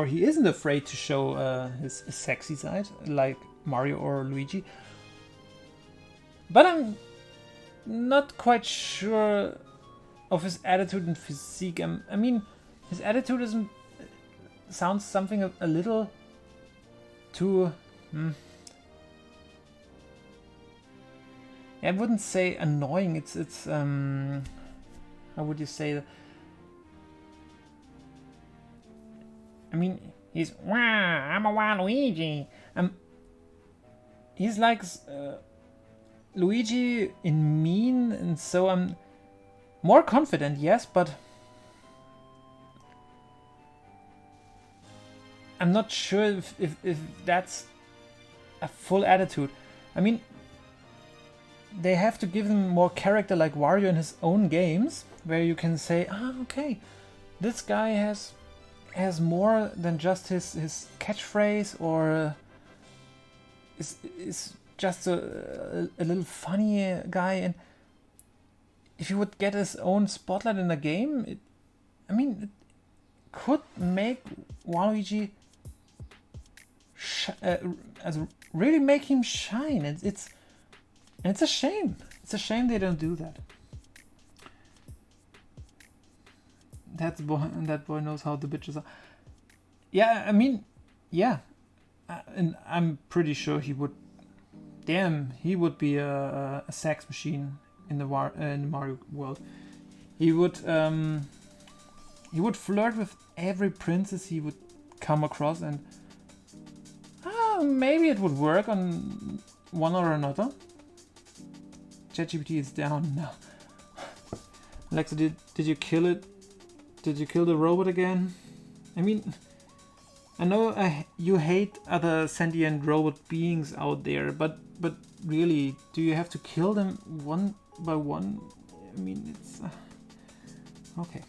he isn't afraid to show his sexy side, like Mario or Luigi. But I'm not quite sure of his attitude and physique. I mean, his attitude sounds something a little too... I wouldn't say annoying. It's how would you say that? I mean, he's wow, I'm a Waluigi. He's like Luigi in mean, and so I'm more confident, yes, but I'm not sure if that's a full attitude. I mean, they have to give him more character like Wario in his own games, where you can say, okay, this guy has more than just his catchphrase, or is just a little funny guy. And if he would get his own spotlight in a game, it could make Waluigi really make him shine. It's a shame. It's a shame they don't do that. That boy knows how the bitches are. Yeah, I mean, yeah, and I'm pretty sure he would. Damn, he would be a sex machine in the Mario world. He would flirt with every princess he would come across, and maybe it would work on one or another. ChatGPT is down now. Alexa, did you kill it? Did you kill the robot again? I mean, I know you hate other sentient robot beings out there, but really, do you have to kill them one by one? I mean, it's... okay.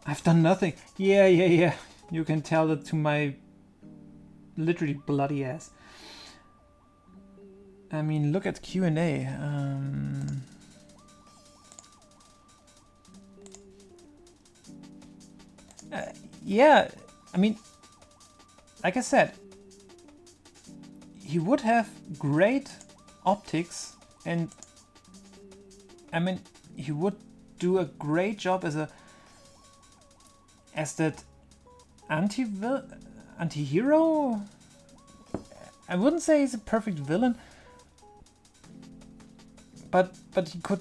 I've done nothing. Yeah. You can tell that to my literally bloody ass. I mean, look at Q&A. Yeah, I mean, like I said, he would have great optics, and I mean, he would do a great job as that anti-hero. I wouldn't say he's a perfect villain, but he could,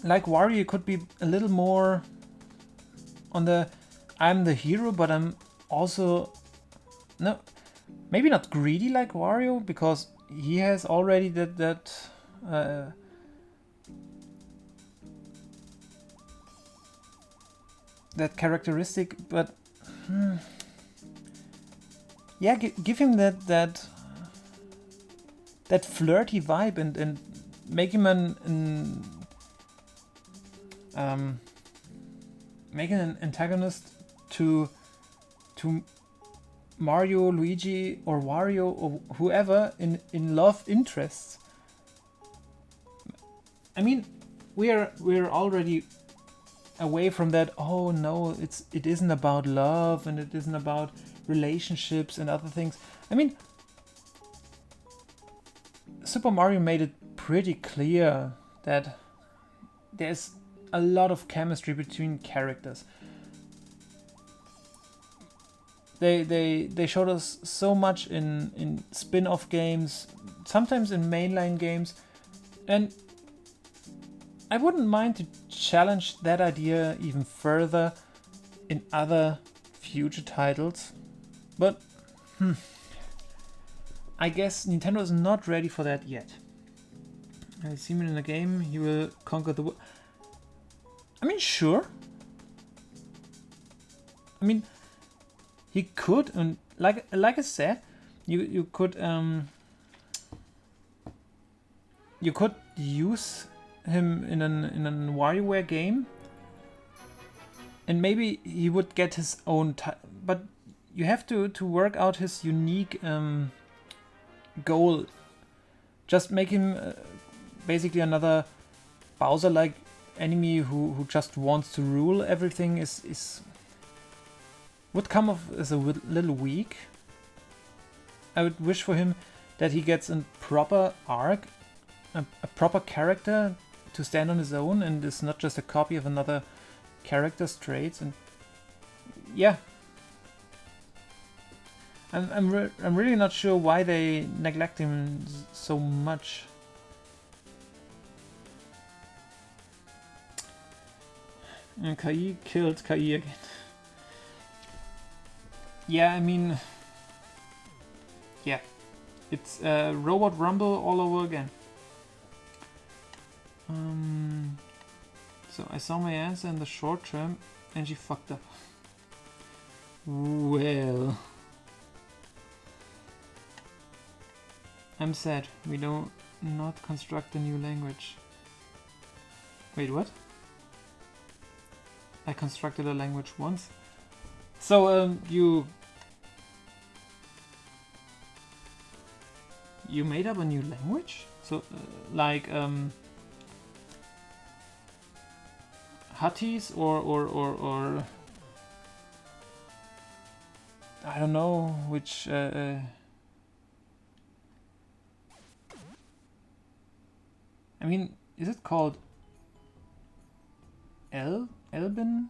like Wario, he could be a little more on the I'm the hero, but I'm also maybe not greedy like Wario, because he has already that characteristic, but yeah, give him that flirty vibe, and make him make an antagonist to Mario, Luigi, or Wario, or whoever in love interests. I mean, we're already away from that. Oh no, it isn't about love, and it isn't about relationships and other things. I mean, Super Mario made it pretty clear that there's a lot of chemistry between characters. They showed us so much in spin-off games, sometimes in mainline games, and I wouldn't mind to challenge that idea even further in other future titles, but I guess Nintendo is not ready for that yet. I see him in a game, he will conquer the world. I mean, sure. I mean, he could, and like I said, you could use him in an WarioWare game, and maybe he would get his own. But you have to work out his unique goal. Just make him basically another Bowser-like enemy who just wants to rule everything. Is would come off as a little weak. I would wish for him that he gets a proper arc, a proper character to stand on his own, and is not just a copy of another character's traits. And yeah, I'm really not sure why they neglect him so much. And Kai killed Kai again. Yeah, I mean, yeah, it's Robot Rumble all over again. So I saw my answer in the short term and she fucked up. Well, I'm sad. We do not construct a new language. Wait, what? I constructed a language once. So you made up a new language? So like Huttese or I don't know which I mean, is it called Elben?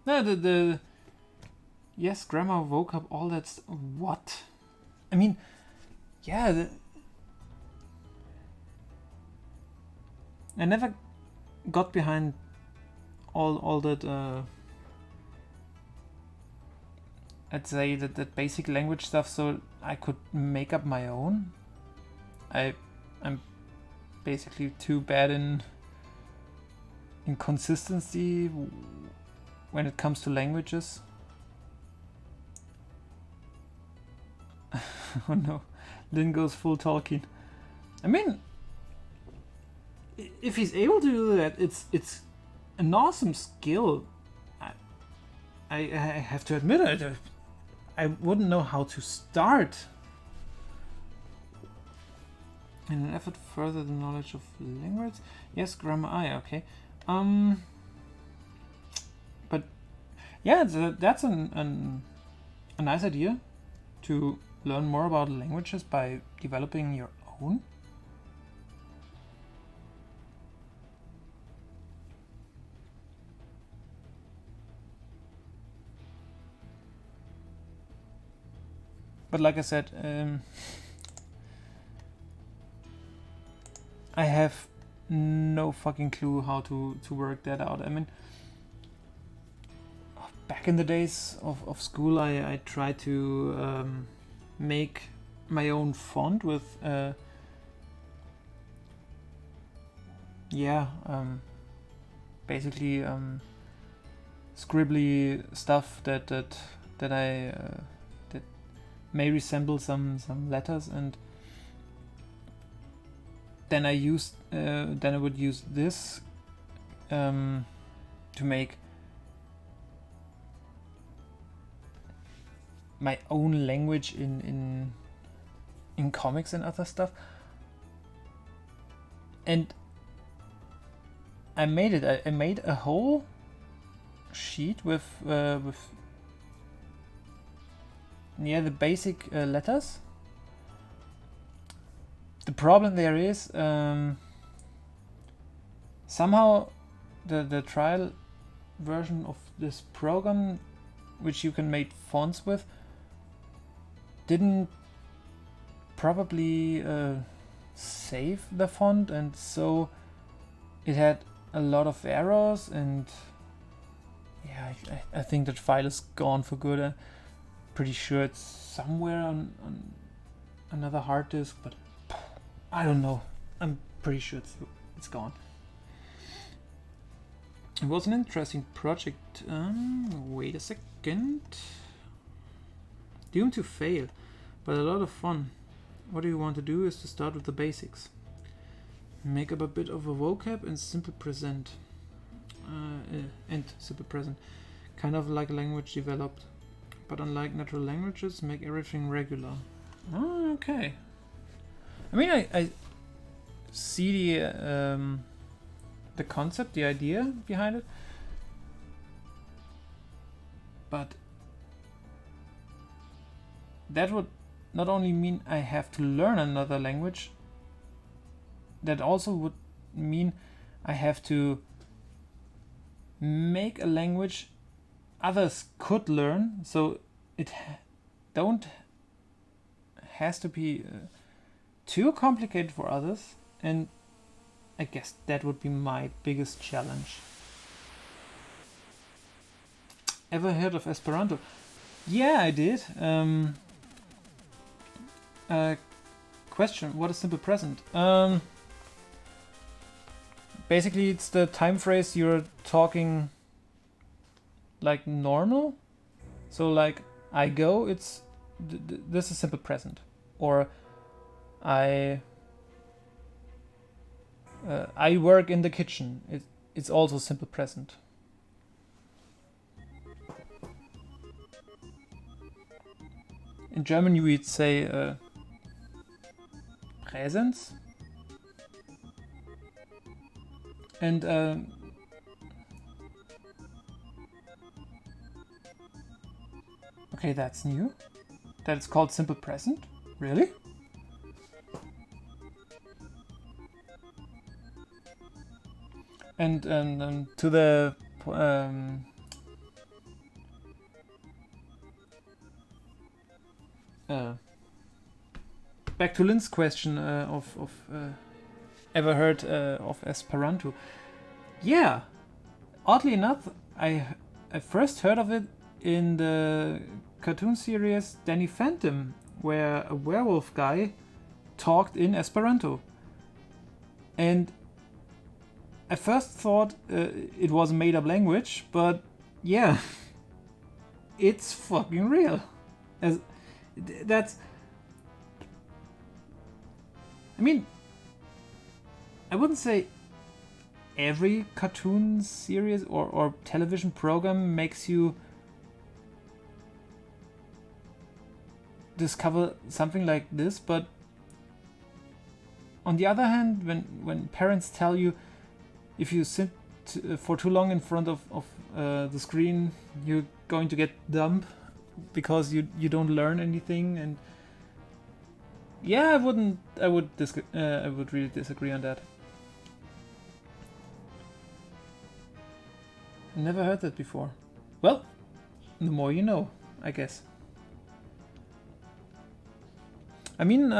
No, the yes, grammar, vocab, all that. What? I mean, yeah. I never got behind all that. I'd say that basic language stuff, so I could make up my own. I'm basically too bad in consistency when it comes to languages. Oh no, Lin goes full Tolkien. I mean, if he's able to do that, it's an awesome skill. I have to admit it. I wouldn't know how to start. In an effort to further the knowledge of language. Yes, grammar. Okay. But yeah, that's a nice idea to learn more about languages by developing your own. But like I said, I have no fucking clue how to work that out. I mean, back in the days of school, I tried to make my own font with basically scribbly stuff that I that may resemble some letters, and then I would use this to make my own language in comics and other stuff. And I made it. I made a whole sheet with the basic letters. The problem there is somehow the trial version of this program, which you can make fonts with, didn't probably save the font, and so it had a lot of errors, and yeah, I think that file is gone for good. I'm pretty sure it's somewhere on another hard disk, but I don't know. I'm pretty sure it's gone. It was an interesting project. Wait a second. Doomed to fail, but a lot of fun. What you want to do is to start with the basics. Make up a bit of a vocab and simple present. Kind of like a language developed. But unlike natural languages, make everything regular. Oh, okay. I mean, I see the concept, the idea behind it. But that would not only mean I have to learn another language, that also would mean I have to make a language others could learn, so it has to be too complicated for others, and I guess that would be my biggest challenge. Ever heard of Esperanto? Yeah, I did. Question, what is simple present? Basically, it's the time phrase you're talking like normal. So like, I go, it's this is simple present. Or I work in the kitchen. It's also simple present. In German, we'd say Präsens. And okay, that's new. That it's called simple present? Really? And to the back to Lynn's question of ever heard of Esperanto? Yeah, oddly enough, I first heard of it in the cartoon series Danny Phantom, where a werewolf guy talked in Esperanto. And I first thought it was a made-up language, but yeah, it's fucking real. That's... I mean, I wouldn't say every cartoon series or television program makes you discover something like this, but on the other hand, when parents tell you if you sit for too long in front of the screen, you're going to get dumb because you don't learn anything, and yeah, I would really disagree on that. I never heard that before. Well, the more you know, I guess. I mean,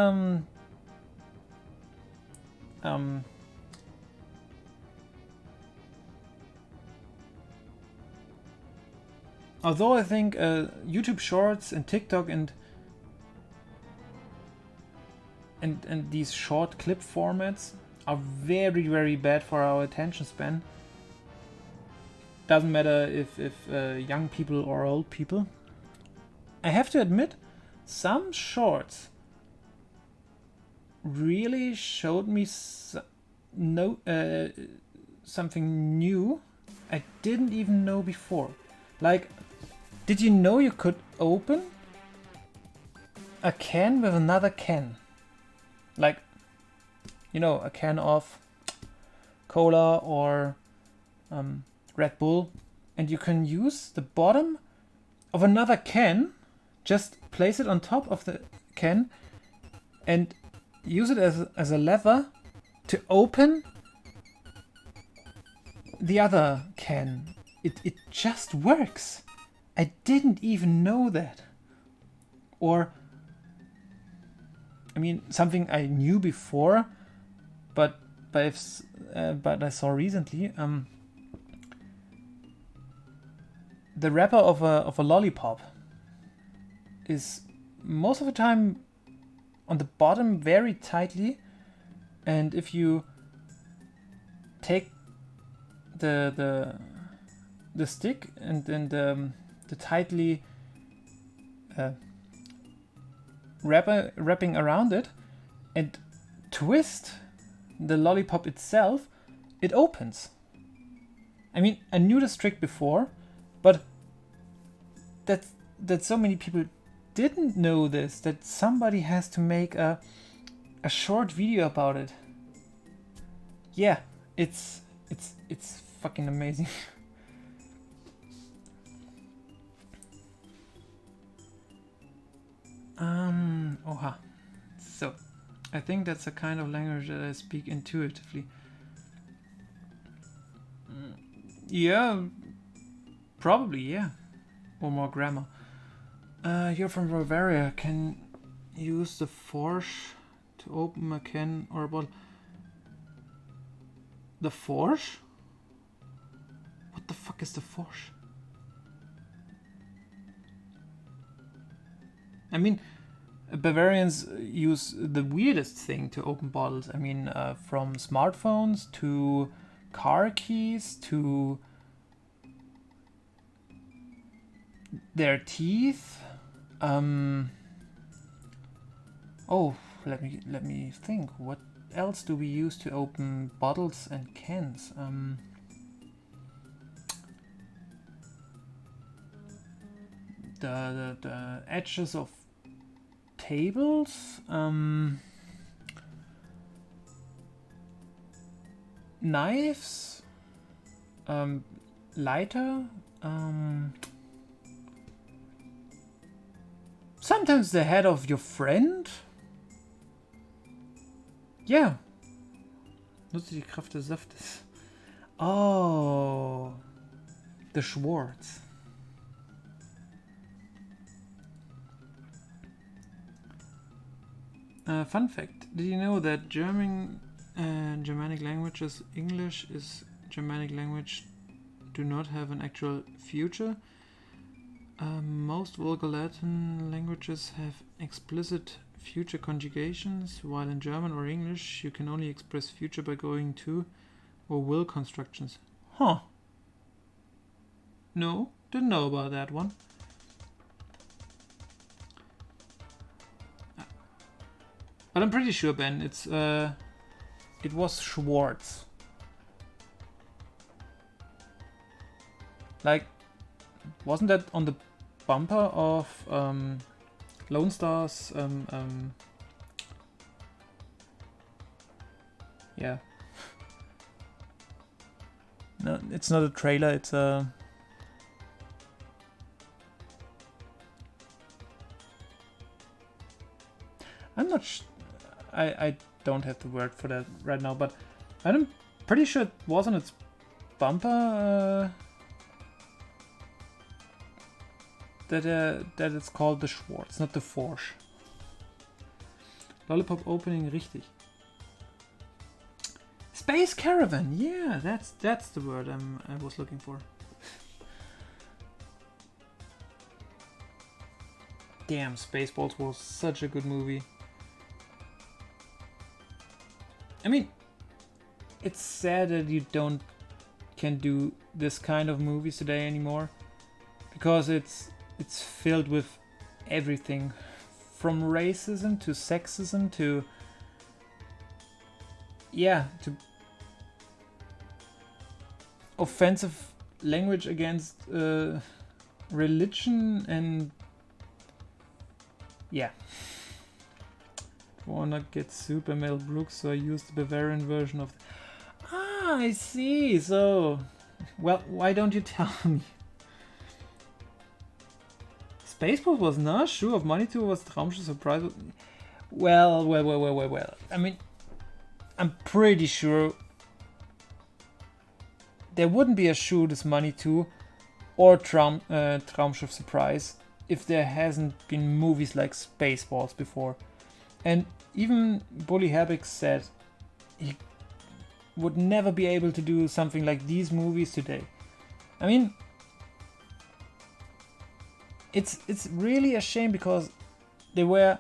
although I think YouTube Shorts and TikTok and these short clip formats are very, very bad for our attention span. Doesn't matter if young people or old people. I have to admit, some shorts really showed me something new I didn't even know before. Like, did you know you could open a can with another can? Like, you know, a can of cola or Red Bull, and you can use the bottom of another can, just place it on top of the can and use it as a lever to open the other can. It just works. I didn't even know that. Or, I mean, something I knew before, but I saw recently. The wrapper of a lollipop is most of the time on the bottom very tightly, and if you take the stick and then the tightly wrapping around it and twist the lollipop itself, it opens. I mean, I knew this trick before, but that so many people didn't know this, that somebody has to make a short video about it. Yeah, it's fucking amazing. Oha. So, I think that's a kind of language that I speak intuitively. Yeah, probably, yeah. Or more grammar. You're from Bavaria. Can use the force to open a can or a bottle. The force? What the fuck is the force? I mean, Bavarians use the weirdest thing to open bottles. I mean, from smartphones to car keys to their teeth. Oh, let me think. What else do we use to open bottles and cans? The edges of tables, knives, lighter, sometimes the head of your friend. Yeah. Nutze die Kraft des Saftes. Oh, the Schwartz. Fun fact, did you know that Germanic languages, English is Germanic language, do not have an actual future? Most vulgar Latin languages have explicit future conjugations, while in German or English you can only express future by going to or will constructions. Huh. No, didn't know about that one. But I'm pretty sure, Ben, it was Schwartz. Like, wasn't that on the bumper of Lone Star's? Yeah. No, it's not a trailer. It's a. I'm not. I don't have the word for that right now, but I'm pretty sure it was on its bumper that it's called the Schwartz, not the Forsch. Lollipop opening, richtig. Space Caravan, yeah, that's the word I was looking for. Damn, Spaceballs was such a good movie. I mean, it's sad that you can do this kind of movies today anymore, because it's filled with everything, from racism to sexism to offensive language against religion and yeah. Wanna get Super Mel Brooks, so I used the Bavarian version of. Ah, I see. So, well, why don't you tell me? Spaceport was not sure of Manitou was Traumschiff Surprise. Well. I mean, I'm pretty sure there wouldn't be a Shoot Is Money 2 or Traumschiff Surprise if there hasn't been movies like Spaceballs before. And even Bully Herbig said he would never be able to do something like these movies today. I mean, it's really a shame because they were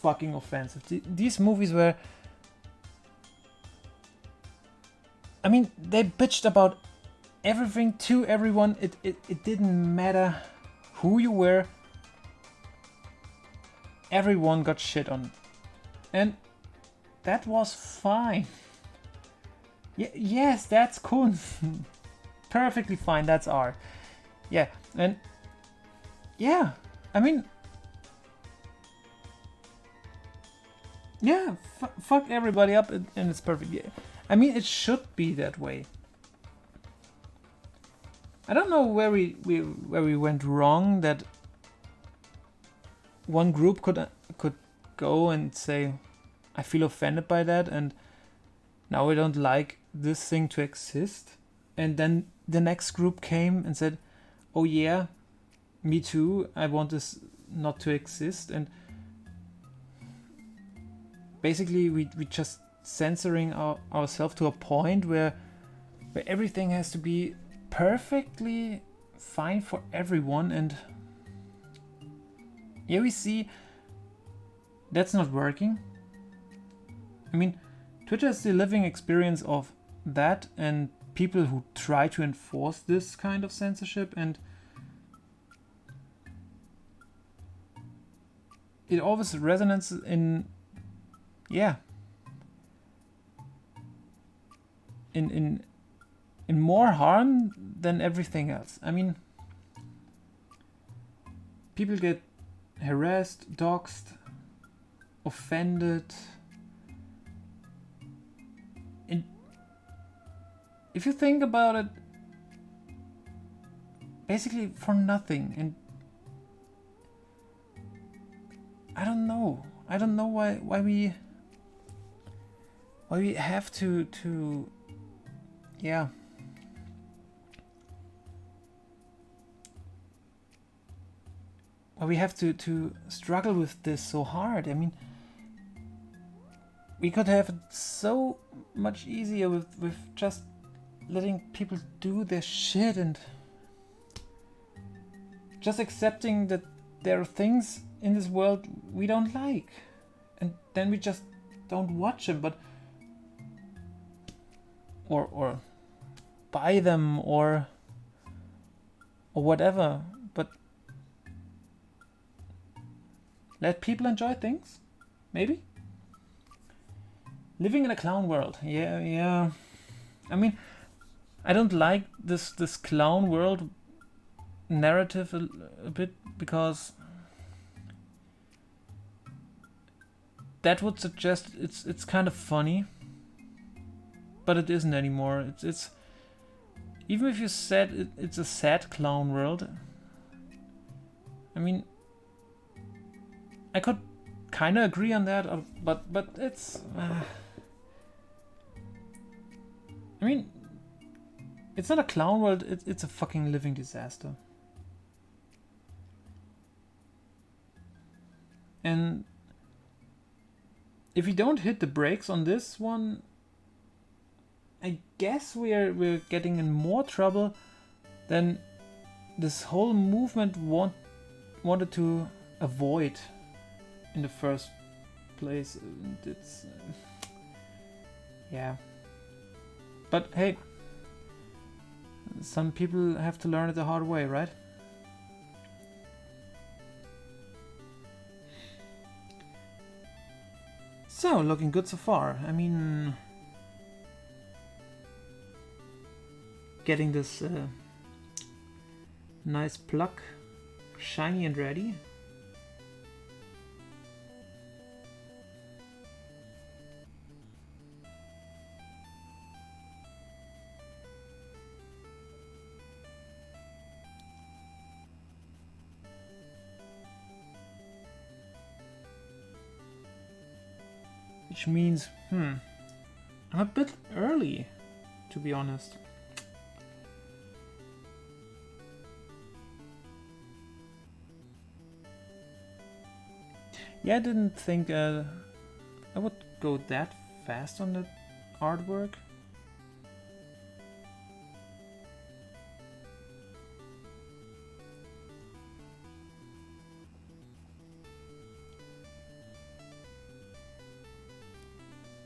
fucking offensive. These movies were, I mean, they bitched about everything to everyone. It didn't matter who you were. Everyone got shit on. And that was fine. Yes, that's cool. Perfectly fine, that's art. Yeah, and yeah, I mean, yeah, fuck everybody up and it's perfect. Yeah. I mean, it should be that way. I don't know where we went wrong, that one group could go and say, I feel offended by that, and now I don't like this thing to exist. And then the next group came and said, oh yeah, me too, I want this not to exist. And basically we just censoring ourselves to a point where everything has to be perfectly fine for everyone. And here we see that's not working. I mean, Twitter is the living experience of that and people who try to enforce this kind of censorship, and it always resonates in more harm than everything else. I mean, people get harassed, doxxed, offended. And if you think about it, basically for nothing. And I don't know why we have to why we have to struggle with this so hard. I mean, we could have it so much easier with just letting people do their shit and just accepting that there are things in this world we don't like, and then we just don't watch them, but or buy them or whatever, but let people enjoy things, maybe. Living in a clown world, yeah. I mean, I don't like this clown world narrative a bit, because that would suggest it's kind of funny, but it isn't anymore. It's even if you said it's a sad clown world. I mean, I could kind of agree on that, but it's. I mean, it's not a clown world. It's a fucking living disaster. And if we don't hit the brakes on this one, I guess we're getting in more trouble than this whole movement wanted to avoid in the first place. It's yeah. But hey, some people have to learn it the hard way, right? So, looking good so far. I mean, getting this nice pluck shiny and ready. Which means, I'm a bit early. to be honest. Yeah, I didn't think I would go that fast on the artwork.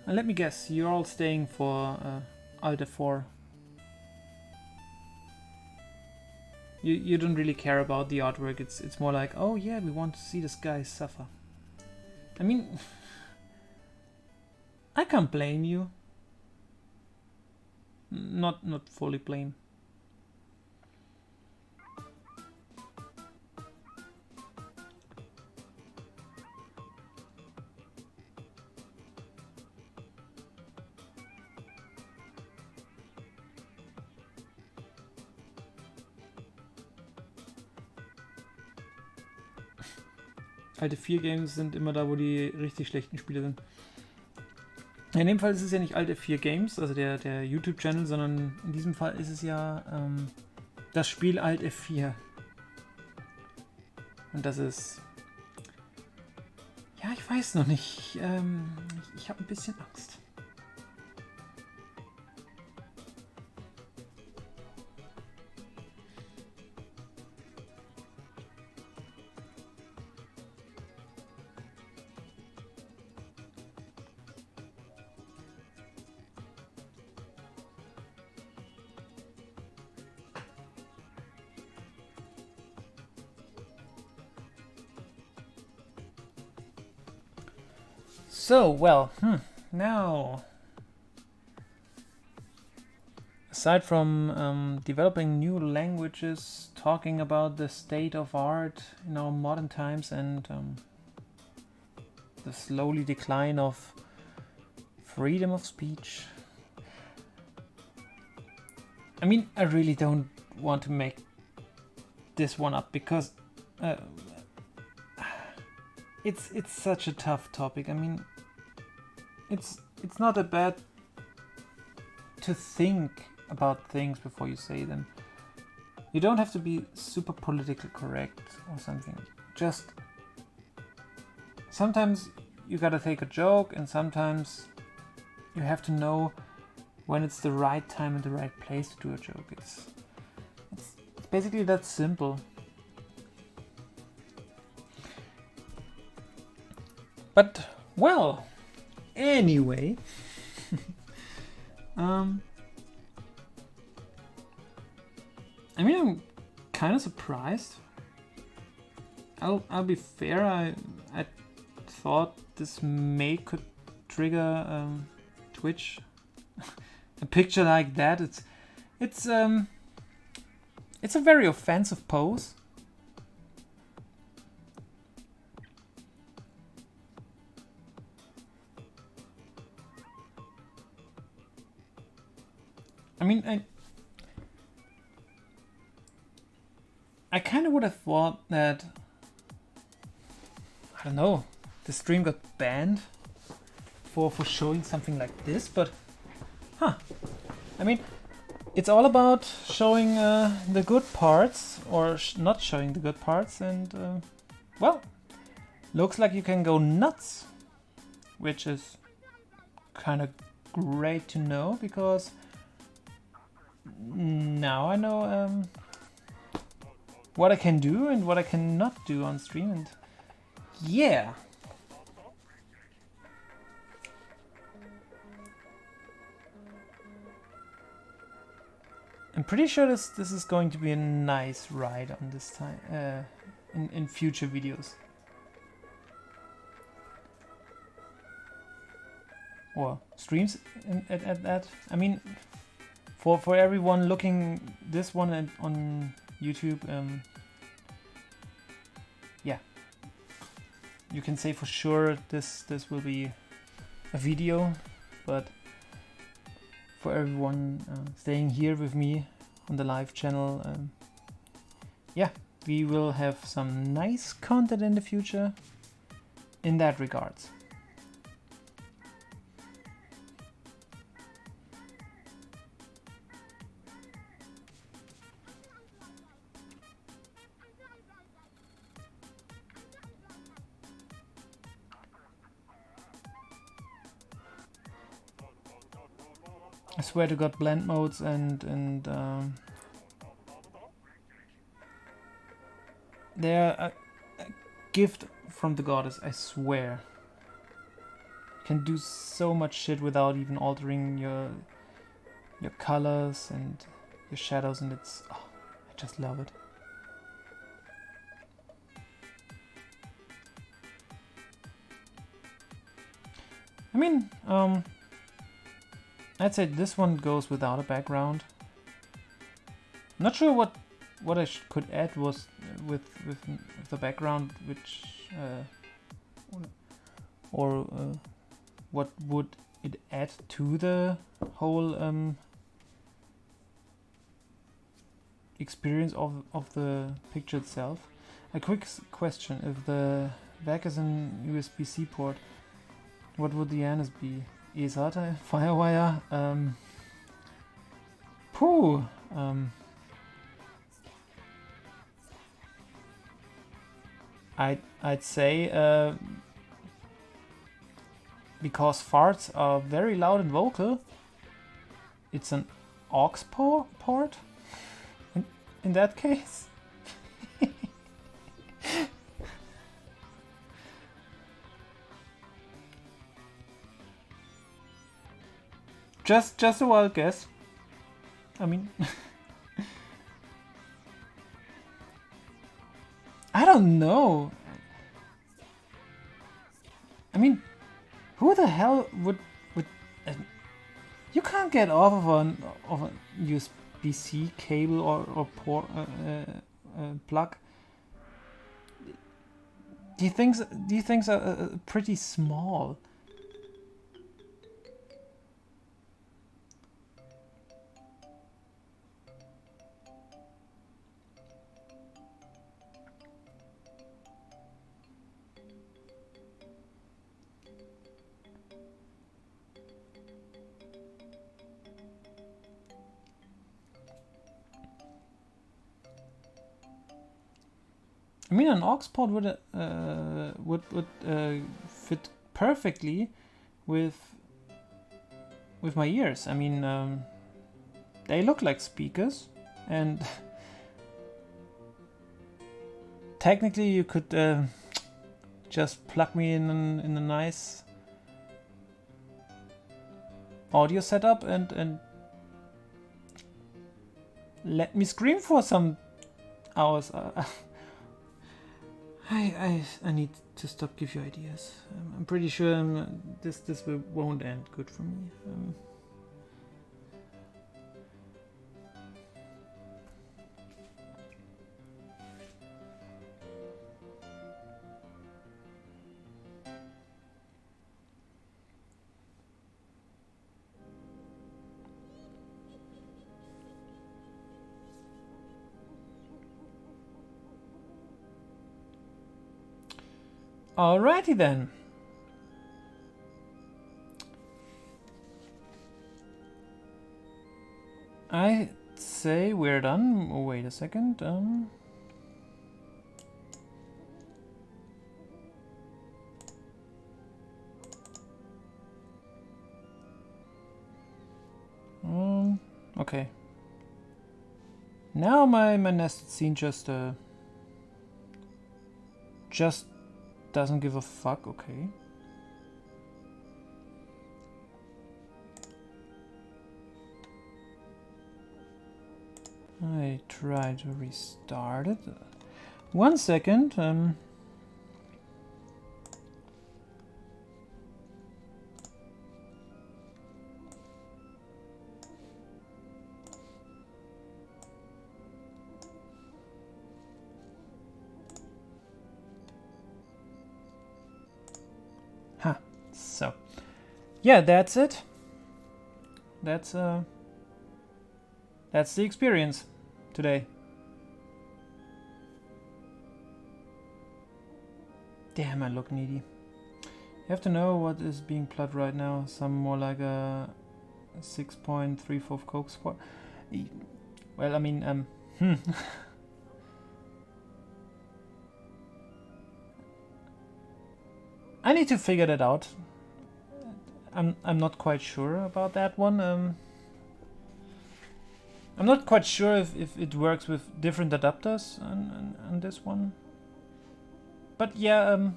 And let me guess, you're all staying for Alt F4. You don't really care about the artwork. It's more like, oh yeah, we want to see this guy suffer. I mean, I can't blame you. Not fully blame. Alte 4 Games sind immer da, wo die richtig schlechten Spiele sind. In dem Fall ist es ja nicht Alte 4 Games, also der YouTube-Channel, sondern in diesem Fall ist es ja das Spiel Alt F4. Und das ist... Ja, ich weiß noch nicht. Ich habe ein bisschen Angst. So, well, now, aside from developing new languages, talking about the state of art in our modern times and the slowly decline of freedom of speech, I mean, I really don't want to make this one up because it's such a tough topic. I mean, it's not that bad to think about things before you say them. You don't have to be super politically correct or something. Just sometimes you gotta take a joke, and sometimes you have to know when it's the right time and the right place to do a joke. It's basically that simple. But, well, anyway, I mean, I'm kind of surprised. I'll be fair. I thought this could trigger Twitch. A picture like that. It's a very offensive pose. I mean, I kind of would have thought that, I don't know, the stream got banned for showing something like this, but I mean, it's all about showing the good parts or not showing the good parts, and well, looks like you can go nuts, which is kind of great to know, because now I know what I can do and what I cannot do on stream, and yeah. I'm pretty sure this is going to be a nice ride on this time in future videos. Or streams at that. I mean, for everyone looking this one on YouTube, yeah, you can say for sure this will be a video, but for everyone staying here with me on the live channel, yeah, we will have some nice content in the future in that regards. I swear to God, blend modes and they're a gift from the goddess, I swear. You can do so much shit without even altering your colors and your shadows, and it's... oh, I just love it. I mean, I'd say this one goes without a background. Not sure what I could add was with the background, which what would it add to the whole experience of the picture itself. A quick question: if the back is an USB-C port, what would the anus be? eSATA, Firewire, I'd say because farts are very loud and vocal, it's an aux port in that case. Just a wild guess. I mean, I don't know. I mean, who the hell would you can't get off of a USB-C cable or port plug. These things are pretty small. I mean, an aux port would fit perfectly with my ears. I mean, they look like speakers, and technically you could just plug me in a nice audio setup and let me scream for some hours. I need to stop give you ideas. I'm pretty sure this won't end good for me. Alrighty then. I say we're done. Oh, wait a second. Okay. Now my nested scene just doesn't give a fuck. Okay. I try to restart it. 1 second. So, yeah, that's it. That's the experience today. Damn, I look needy. You have to know what is being plotted right now. Some more like a 6.34 Coke squad. Well, I mean, I need to figure that out. I'm not quite sure about that one. I'm not quite sure if it works with different adapters on this one. But yeah,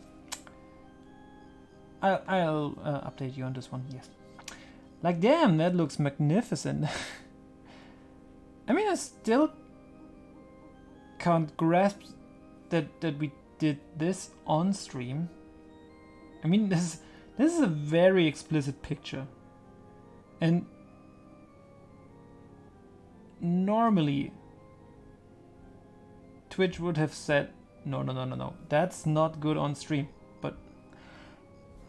I'll update you on this one, yes. Like, damn, that looks magnificent. I mean, I still can't grasp that we did this on stream. I mean, this is a very explicit picture. And normally Twitch would have said, no, that's not good on stream. But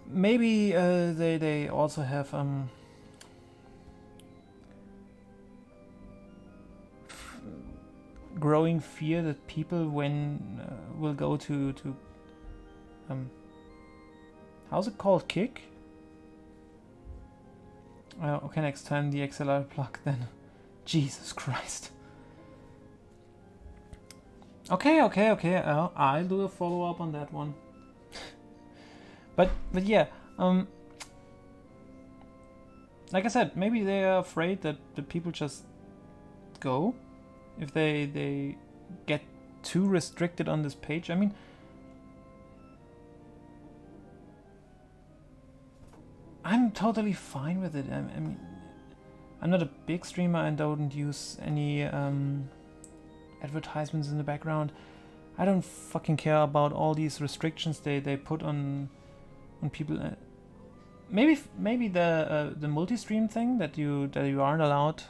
maybe they also have growing fear that people will go to how's it called, Kick? Okay, next time the XLR plug then. Jesus Christ. Okay. I'll do a follow up on that one. but yeah, like I said, maybe they are afraid that the people just go if they get too restricted on this page. I mean, I'm totally fine with it. I mean, I'm not a big streamer and don't use any advertisements in the background. I don't fucking care about all these restrictions they put on people. Maybe the multi-stream thing that you aren't allowed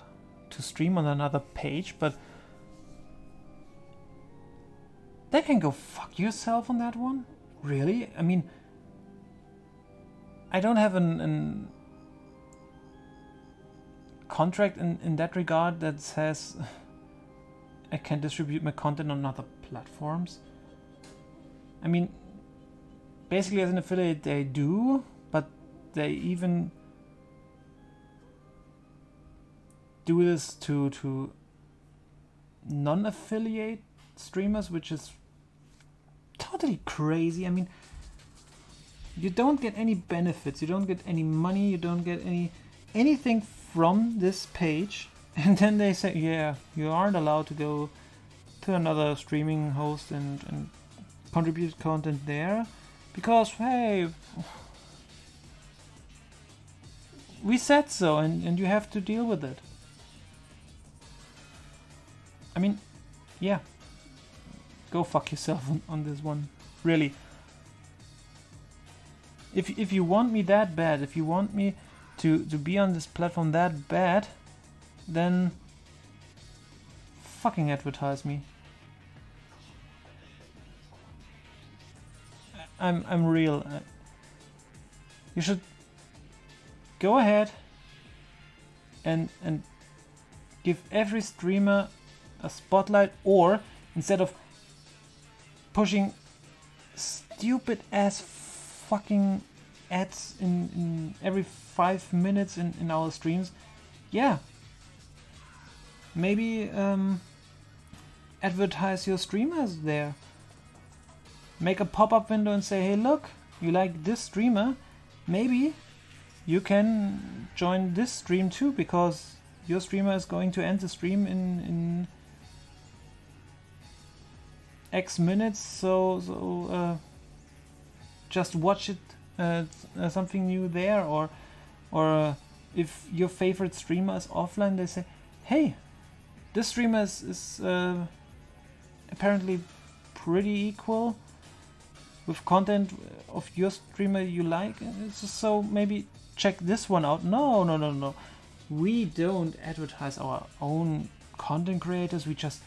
to stream on another page, but they can go fuck yourself on that one. Really? I mean, I don't have an contract in that regard that says I can distribute my content on other platforms. I mean, basically as an affiliate they do, but they even do this to non-affiliate streamers, which is totally crazy. I mean, you don't get any benefits, you don't get any money, you don't get anything from this page, and then they say, yeah, you aren't allowed to go to another streaming host and contribute content there because, hey, we said so, and you have to deal with it. I mean, yeah, go fuck yourself on this one, really. If you want me that bad, if you want me to be on this platform that bad, then fucking advertise me. I'm real. You should go ahead and give every streamer a spotlight, or instead of pushing stupid ass fucking ads in every 5 minutes in our streams, yeah, maybe advertise your streamers there. Make a pop-up window and say, hey, look, you like this streamer, maybe you can join this stream too, because your streamer is going to end the stream in X minutes, so just watch it, something new there, or if your favorite streamer is offline, they say, hey, this streamer is apparently pretty equal with content of your streamer you like, so maybe check this one out. No. We don't advertise our own content creators, we just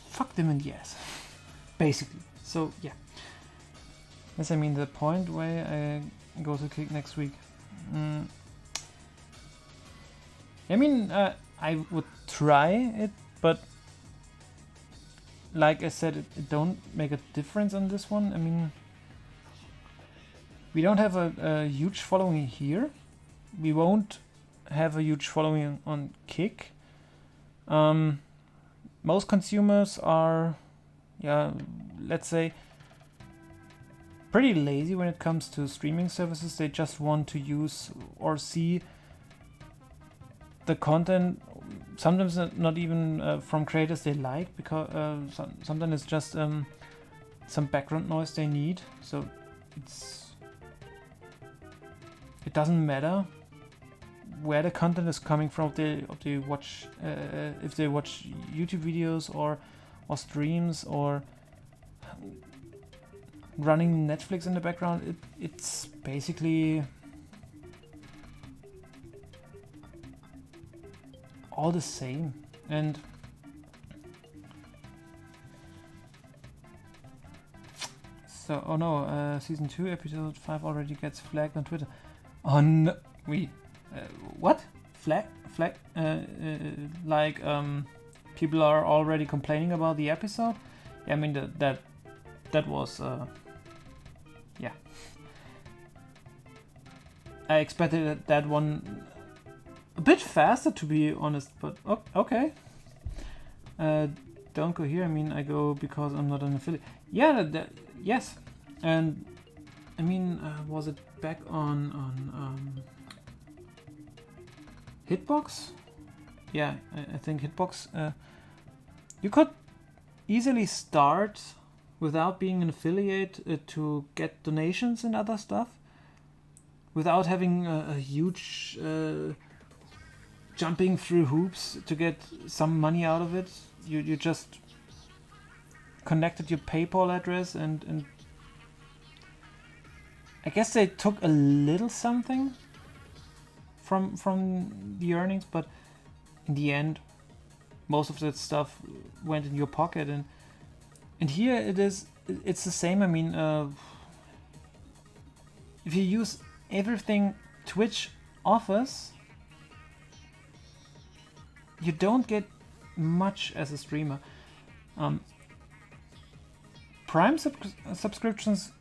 fuck them in the ass, basically. So yeah, as I mean, the point where I go to Kick next week. I mean, I would try it, but like I said, it don't make a difference on this one. I mean, we don't have a huge following here. We won't have a huge following on Kick. Most consumers are, yeah, let's say, pretty lazy when it comes to streaming services. They just want to use or see the content sometimes not even from creators they like, because sometimes it's just some background noise they need. So it doesn't matter where the content is coming from. If they watch YouTube videos or streams or running Netflix in the background, it's basically all the same. And so, oh no, season 2 episode 5 already gets flagged on Twitter. Oh no, what? Flag? Like people are already complaining about the episode? Yeah, I mean that was yeah. I expected that one a bit faster, to be honest, but okay. Don't go here. I mean, I go because I'm not an affiliate. Yeah, yes. And I mean, was it back on Hitbox? Yeah, I think Hitbox. You could easily start without being an affiliate to get donations and other stuff, without having a huge jumping through hoops to get some money out of it. You just connected your PayPal address and I guess they took a little something from the earnings, but in the end most of that stuff went in your pocket. And here it's the same. I mean, if you use everything Twitch offers, you don't get much as a streamer. Prime subscriptions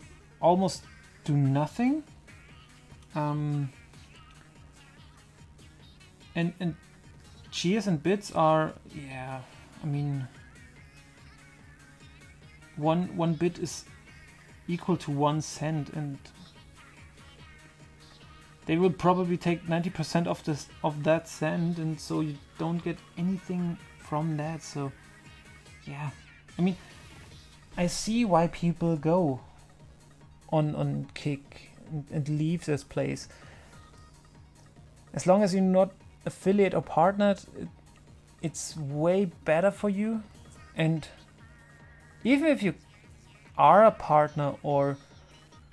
almost do nothing. And cheers and bits are, yeah, I mean, one bit is equal to 1 cent, and they will probably take 90% of that cent, and so you don't get anything from that. So yeah, I mean, I see why people go on Kick and leave this place. As long as you're not affiliate or partnered, it's way better for you. And even if you are a partner or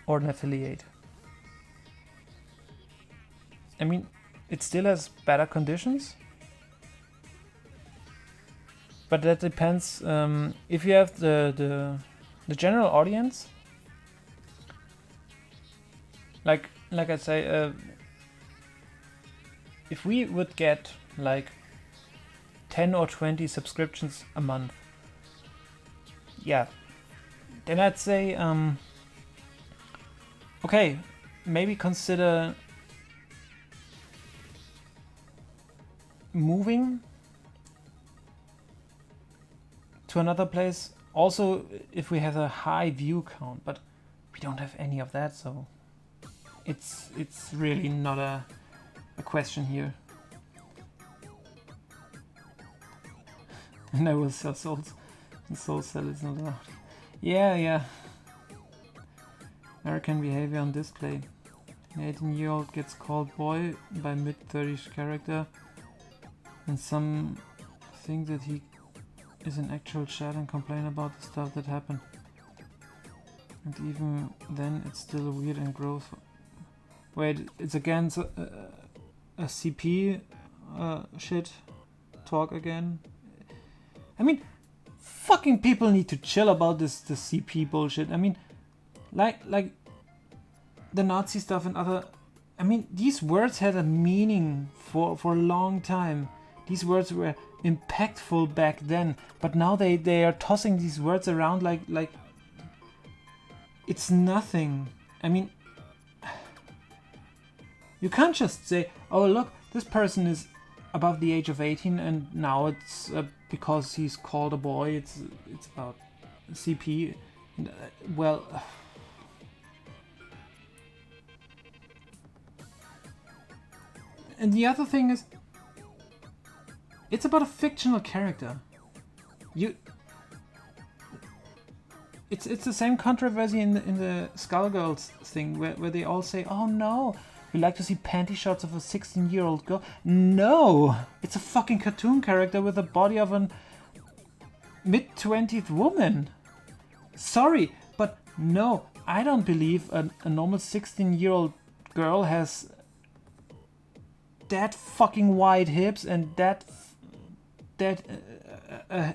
an affiliate, I mean, it still has better conditions. But that depends. If you have the general audience, like I say, if we would get like 10 or 20 subscriptions a month, yeah, then I'd say, okay, maybe consider moving to another place. Also, if we have a high view count, but we don't have any of that, so it's really not a question here. And I will sell souls, and soul sell is not allowed. Yeah. American behavior on display. An 18-year-old gets called boy by mid-30s character, and some think that he is an actual chat and complain about the stuff that happened. And even then, it's still weird and gross. Wait, it's again a CP shit talk again. I mean, fucking people need to chill about this CP bullshit. I mean, like the Nazi stuff and other. I mean, these words had a meaning for a long time. These words were impactful back then, but now they are tossing these words around like it's nothing. I mean, you can't just say, oh look, this person is above the age of 18 and now it's because he's called a boy, it's about CP. And, well, and the other thing is, It's about a fictional character. It's the same controversy in the Skullgirls thing where they all say, oh no, we like to see panty shots of a 16-year-old girl. No! It's a fucking cartoon character with the body of a mid-20th woman. Sorry, but no, I don't believe a normal 16-year-old girl has that fucking wide hips and that a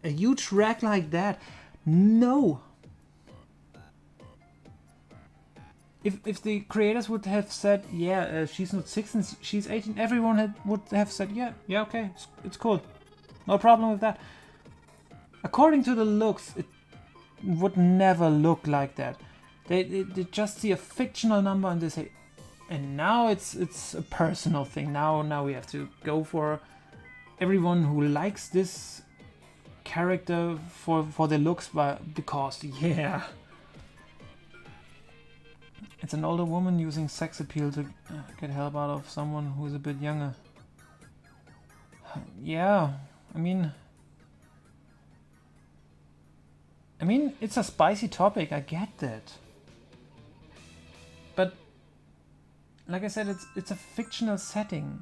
huge rack like that. No. If the creators would have said, yeah, she's not 16, she's 18, everyone would have said, yeah, okay, it's cool. No problem with that. According to the looks, it would never look like that. They just see a fictional number and they say, and now it's a personal thing. Now we have to go for everyone who likes this character for their looks, because yeah, it's an older woman using sex appeal to get help out of someone who's a bit younger. Yeah, I mean it's a spicy topic, I get that, but like I said, it's a fictional setting.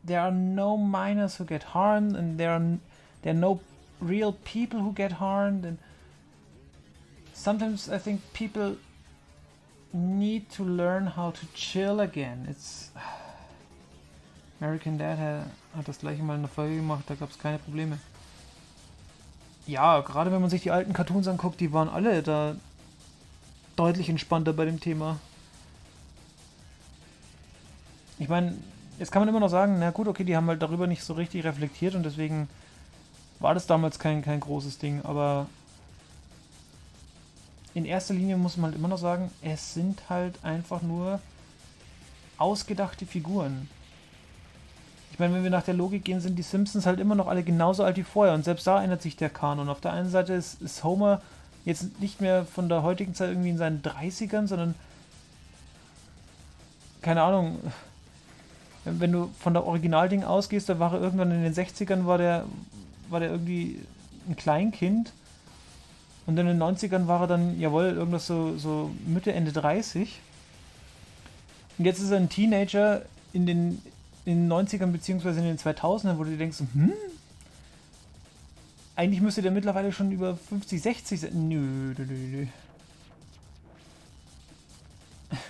There are no minors who get harmed, and there are no real people who get harmed, and sometimes I think people need to learn how to chill again. It's American Dad hat das gleiche mal in der Folge gemacht, da gab es keine Probleme. Ja, gerade wenn man sich die alten Cartoons anguckt, die waren alle da deutlich entspannter bei dem Thema. Ich meine, jetzt kann man immer noch sagen, na gut, okay, die haben halt darüber nicht so richtig reflektiert und deswegen war das damals kein großes Ding, aber in erster Linie muss man halt immer noch sagen, es sind halt einfach nur ausgedachte Figuren. Ich meine, wenn wir nach der Logik gehen, sind die Simpsons halt immer noch alle genauso alt wie vorher und selbst da ändert sich der Kanon. Auf der einen Seite ist Homer jetzt nicht mehr von der heutigen Zeit irgendwie in seinen 30ern, sondern keine Ahnung, wenn du von der Originalding ausgehst, da war er irgendwann in den 60ern, war der irgendwie ein Kleinkind und in den 90ern war er dann, jawohl, irgendwas so Mitte, Ende 30 und jetzt ist er ein Teenager in den 90ern beziehungsweise in den 2000ern, wo du dir denkst, eigentlich müsste der mittlerweile schon über 50, 60 sein. Nö.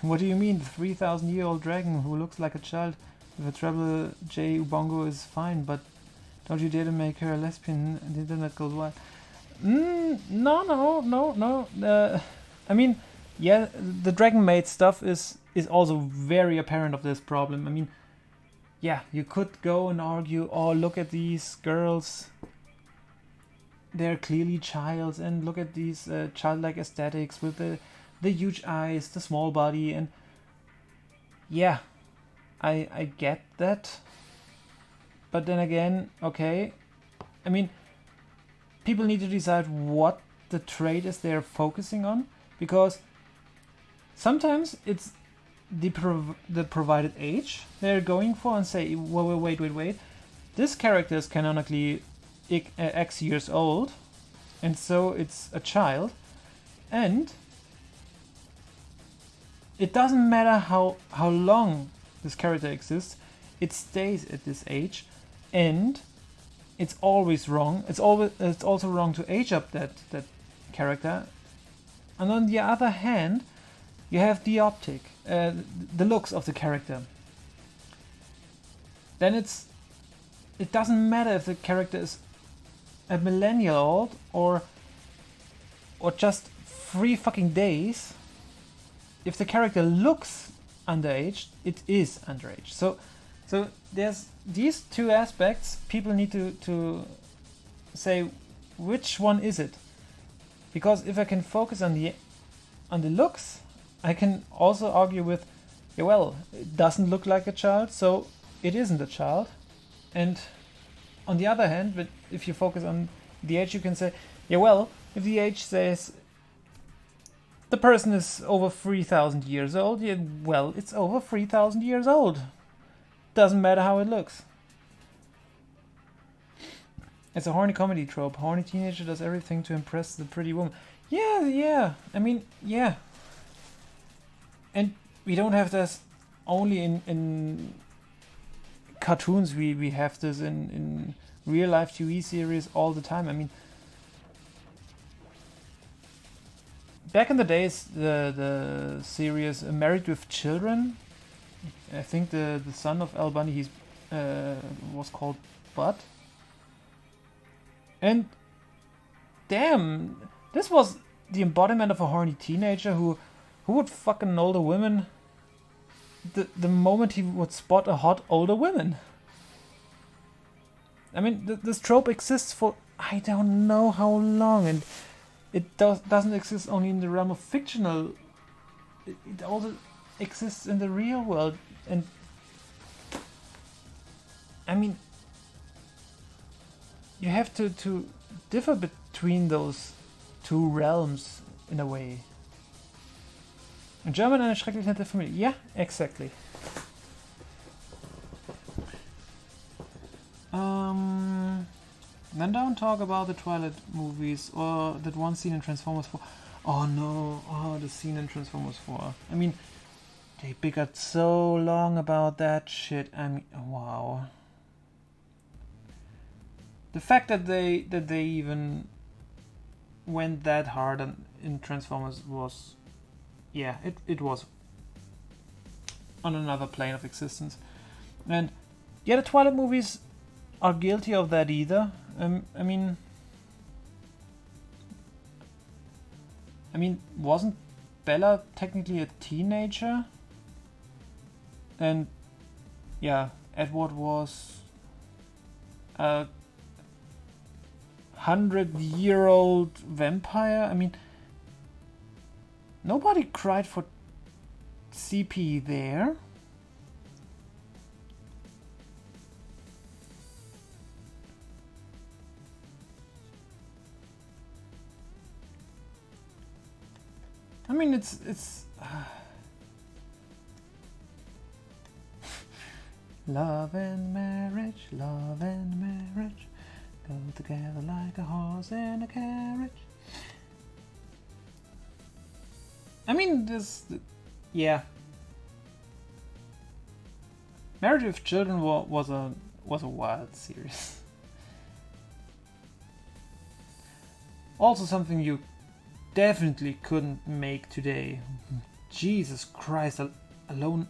What do you mean? The 3,000-year-old dragon who looks like a child with a treble J Ubongo is fine, but don't you dare to make her a lesbian and the internet goes wild. No. I mean, yeah, the Dragon Maid stuff is also very apparent of this problem. I mean, yeah, you could go and argue, oh, look at these girls, they're clearly childs, and look at these childlike aesthetics with the huge eyes, the small body, and yeah, I get that. But then again, okay, I mean, people need to decide what the trait is they're focusing on, because sometimes it's the provided age they're going for and say, wait, this character is canonically X years old, and so it's a child, and it doesn't matter how long this character exists, it stays at this age, and it's always wrong. It's also wrong to age up that character. And on the other hand, you have the optic, the looks of the character. Then it doesn't matter if the character is a millennial old or just 3 fucking days. If the character looks underage, it is underage. So there's these two aspects. People need to say which one is it, because if I can focus on the looks, I can also argue with, yeah, well, it doesn't look like a child, so it isn't a child. And on the other hand, but if you focus on the age, you can say, yeah, well, if the age says the person is over 3,000 years old, yeah, well, it's over 3,000 years old. Doesn't matter how it looks. It's a horny comedy trope. Horny teenager does everything to impress the pretty woman. Yeah. I mean, yeah. And we don't have this only in cartoons. We have this in real life TV series all the time. I mean, back in the days, the series Married with Children, I think the son of Al Bundy was called Bud. And damn, this was the embodiment of a horny teenager who would fuck an older woman the moment he would spot a hot older woman. I mean, this trope exists for I don't know how long, and it doesn't exist only in the realm of fictional. It also exists in the real world, and I mean, you have to differ between those two realms in a way. In German, eine schrecklich nette Familie. Yeah, exactly. Then don't talk about the Twilight movies or that one scene in Transformers 4. Oh no, the scene in Transformers 4. I mean, they bickered so long about that shit. I mean, wow. The fact that they even went that hard in Transformers was, yeah, it was on another plane of existence. And yeah, the Twilight movies are guilty of that either. I mean, wasn't Bella technically a teenager? And yeah, Edward was a 100-year-old vampire. I mean, nobody cried for CP there. I mean, it's love and marriage, go together like a horse and a carriage. I mean, yeah. Married with Children was a wild series. Also something you definitely couldn't make today. Jesus Christ! Alone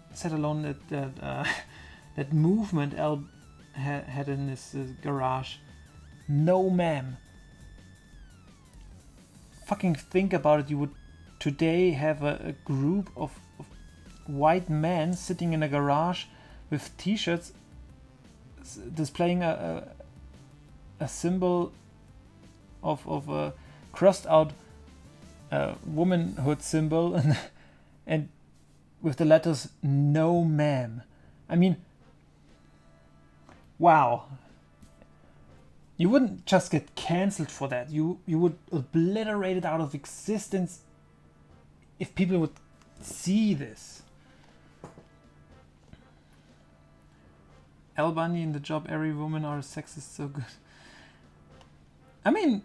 that movement Al had in his garage. No, ma'am. Fucking think about it. You would today have a group of white men sitting in a garage with T-shirts displaying a symbol of a crossed out womanhood symbol and with the letters "No, ma'am." I mean, wow. You wouldn't just get cancelled for that. You would obliterate it out of existence if people would see this. Al Bundy in The Job, every woman are sexist, so good. I mean,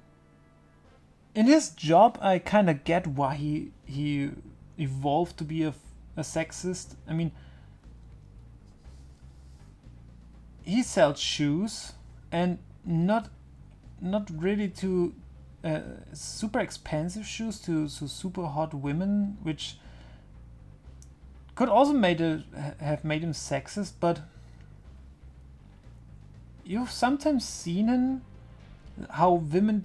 in his job, I kind of get why he evolved to be a sexist. I mean, he sells shoes and not really to super expensive shoes to super hot women, which could also have made him sexist. But you've sometimes seen him how women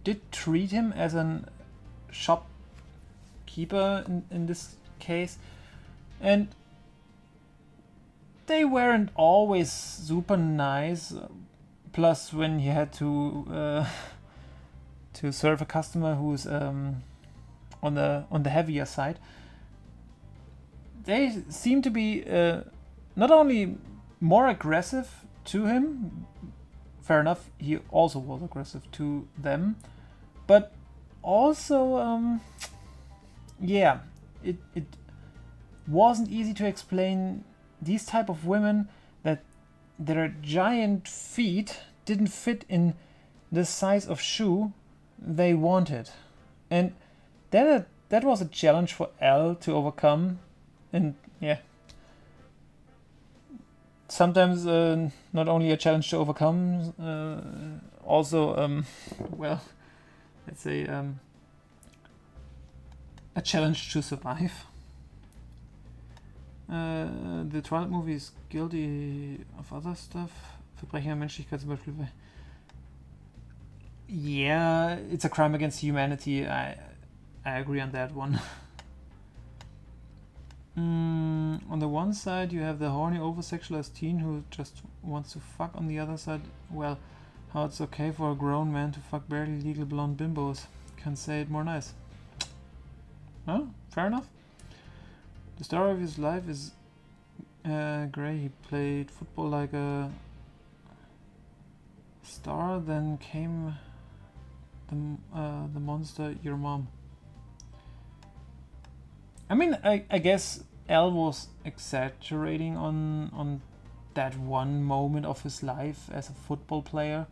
did treat him as an shopkeeper in this case, and they weren't always super nice. Plus, when he had to serve a customer who's on the heavier side, they seem to be not only more aggressive to him. Fair enough, he also was aggressive to them, but also, yeah, it wasn't easy to explain these type of women that their giant feet didn't fit in the size of shoe they wanted. And that was a challenge for L to overcome. And yeah, sometimes not only a challenge to overcome, also, well, let's say a challenge to survive. The Twilight movie is guilty of other stuff. Verbrechen der Menschlichkeit zum Beispiel. Yeah, it's a crime against humanity. I agree on that one. On the one side, you have the horny, over-sexualized teen who just wants to fuck. On the other side, well, how it's okay for a grown man to fuck barely legal blonde bimbos. Can't say it more nice. Huh? Fair enough. The story of his life is grey. He played football like a star, then came the monster, your mom. I mean, I guess L was exaggerating on that one moment of his life as a football player.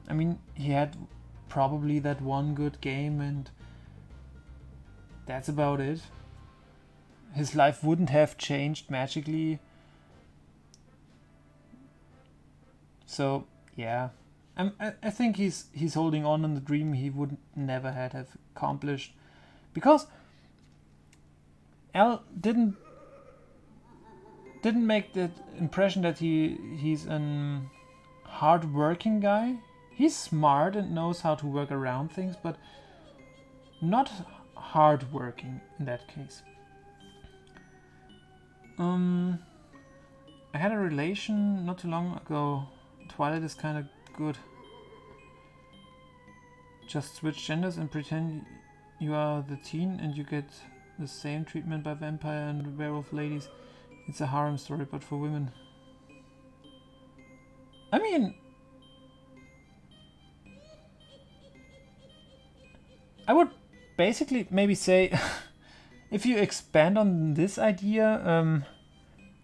I mean, he had probably that one good game and that's about it. His life wouldn't have changed magically. So yeah, I think he's holding on the dream he would never have accomplished, because Al didn't make that impression that he's an hard-working guy. He's smart and knows how to work around things, but not hard-working in that case. I had a relation not too long ago. Twilight is kind of good. Just switch genders and pretend you are the teen and you get the same treatment by vampire and werewolf ladies. It's a harem story, but for women. I mean, I would basically maybe say if you expand on this idea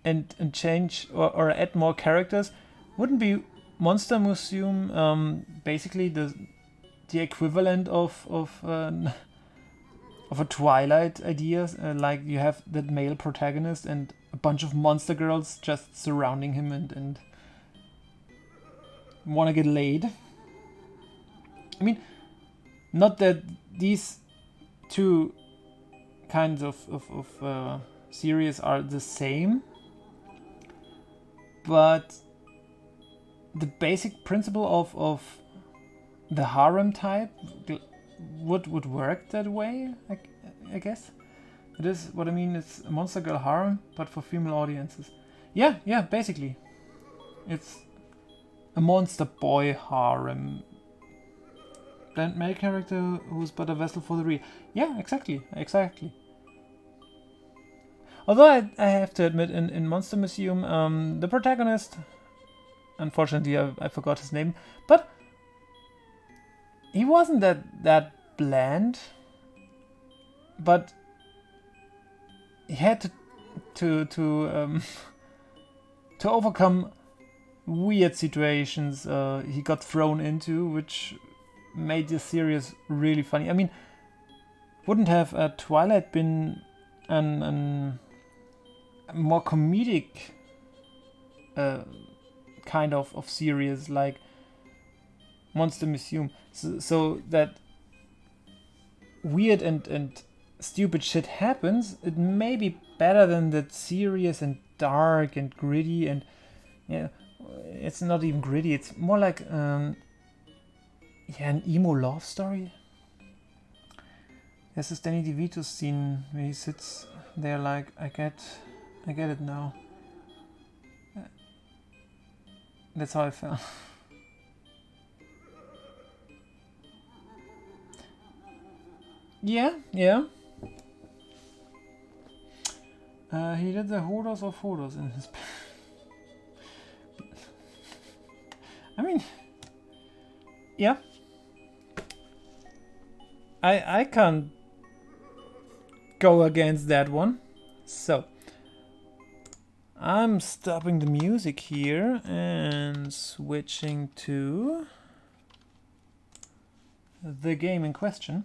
and change or add more characters, wouldn't be Monster Museum basically the equivalent of a Twilight idea? Like you have that male protagonist and a bunch of monster girls just surrounding him and want to get laid. I mean, not that these two kinds of series are the same, but the basic principle of the harem type would work that way, I guess. It is what I mean. It's a monster girl harem, but for female audiences. Yeah, basically. It's a monster boy harem. Bland male character who's but a vessel for the real. Yeah, exactly. Although I have to admit, in Monster Museum, the protagonist, unfortunately I forgot his name, but he wasn't that bland, but he had to overcome weird situations he got thrown into, which made this series really funny. I mean, wouldn't have Twilight been an more comedic kind of series like Monster Museum, so that weird and stupid shit happens, it may be better than that serious and dark and gritty, and yeah, it's not even gritty, it's more like an emo love story. There's this Danny DeVito scene where he sits there like, I get it now. That's how I felt. Yeah. He did the hoarders of hoarders in his... I mean... Yeah. I can't go against that one. So... I'm stopping the music here and switching to the game in question.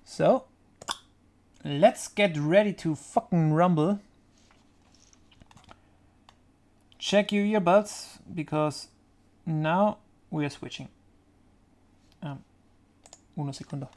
So, let's get ready to fucking rumble. Check your earbuds, because now we are switching. Uno segundo.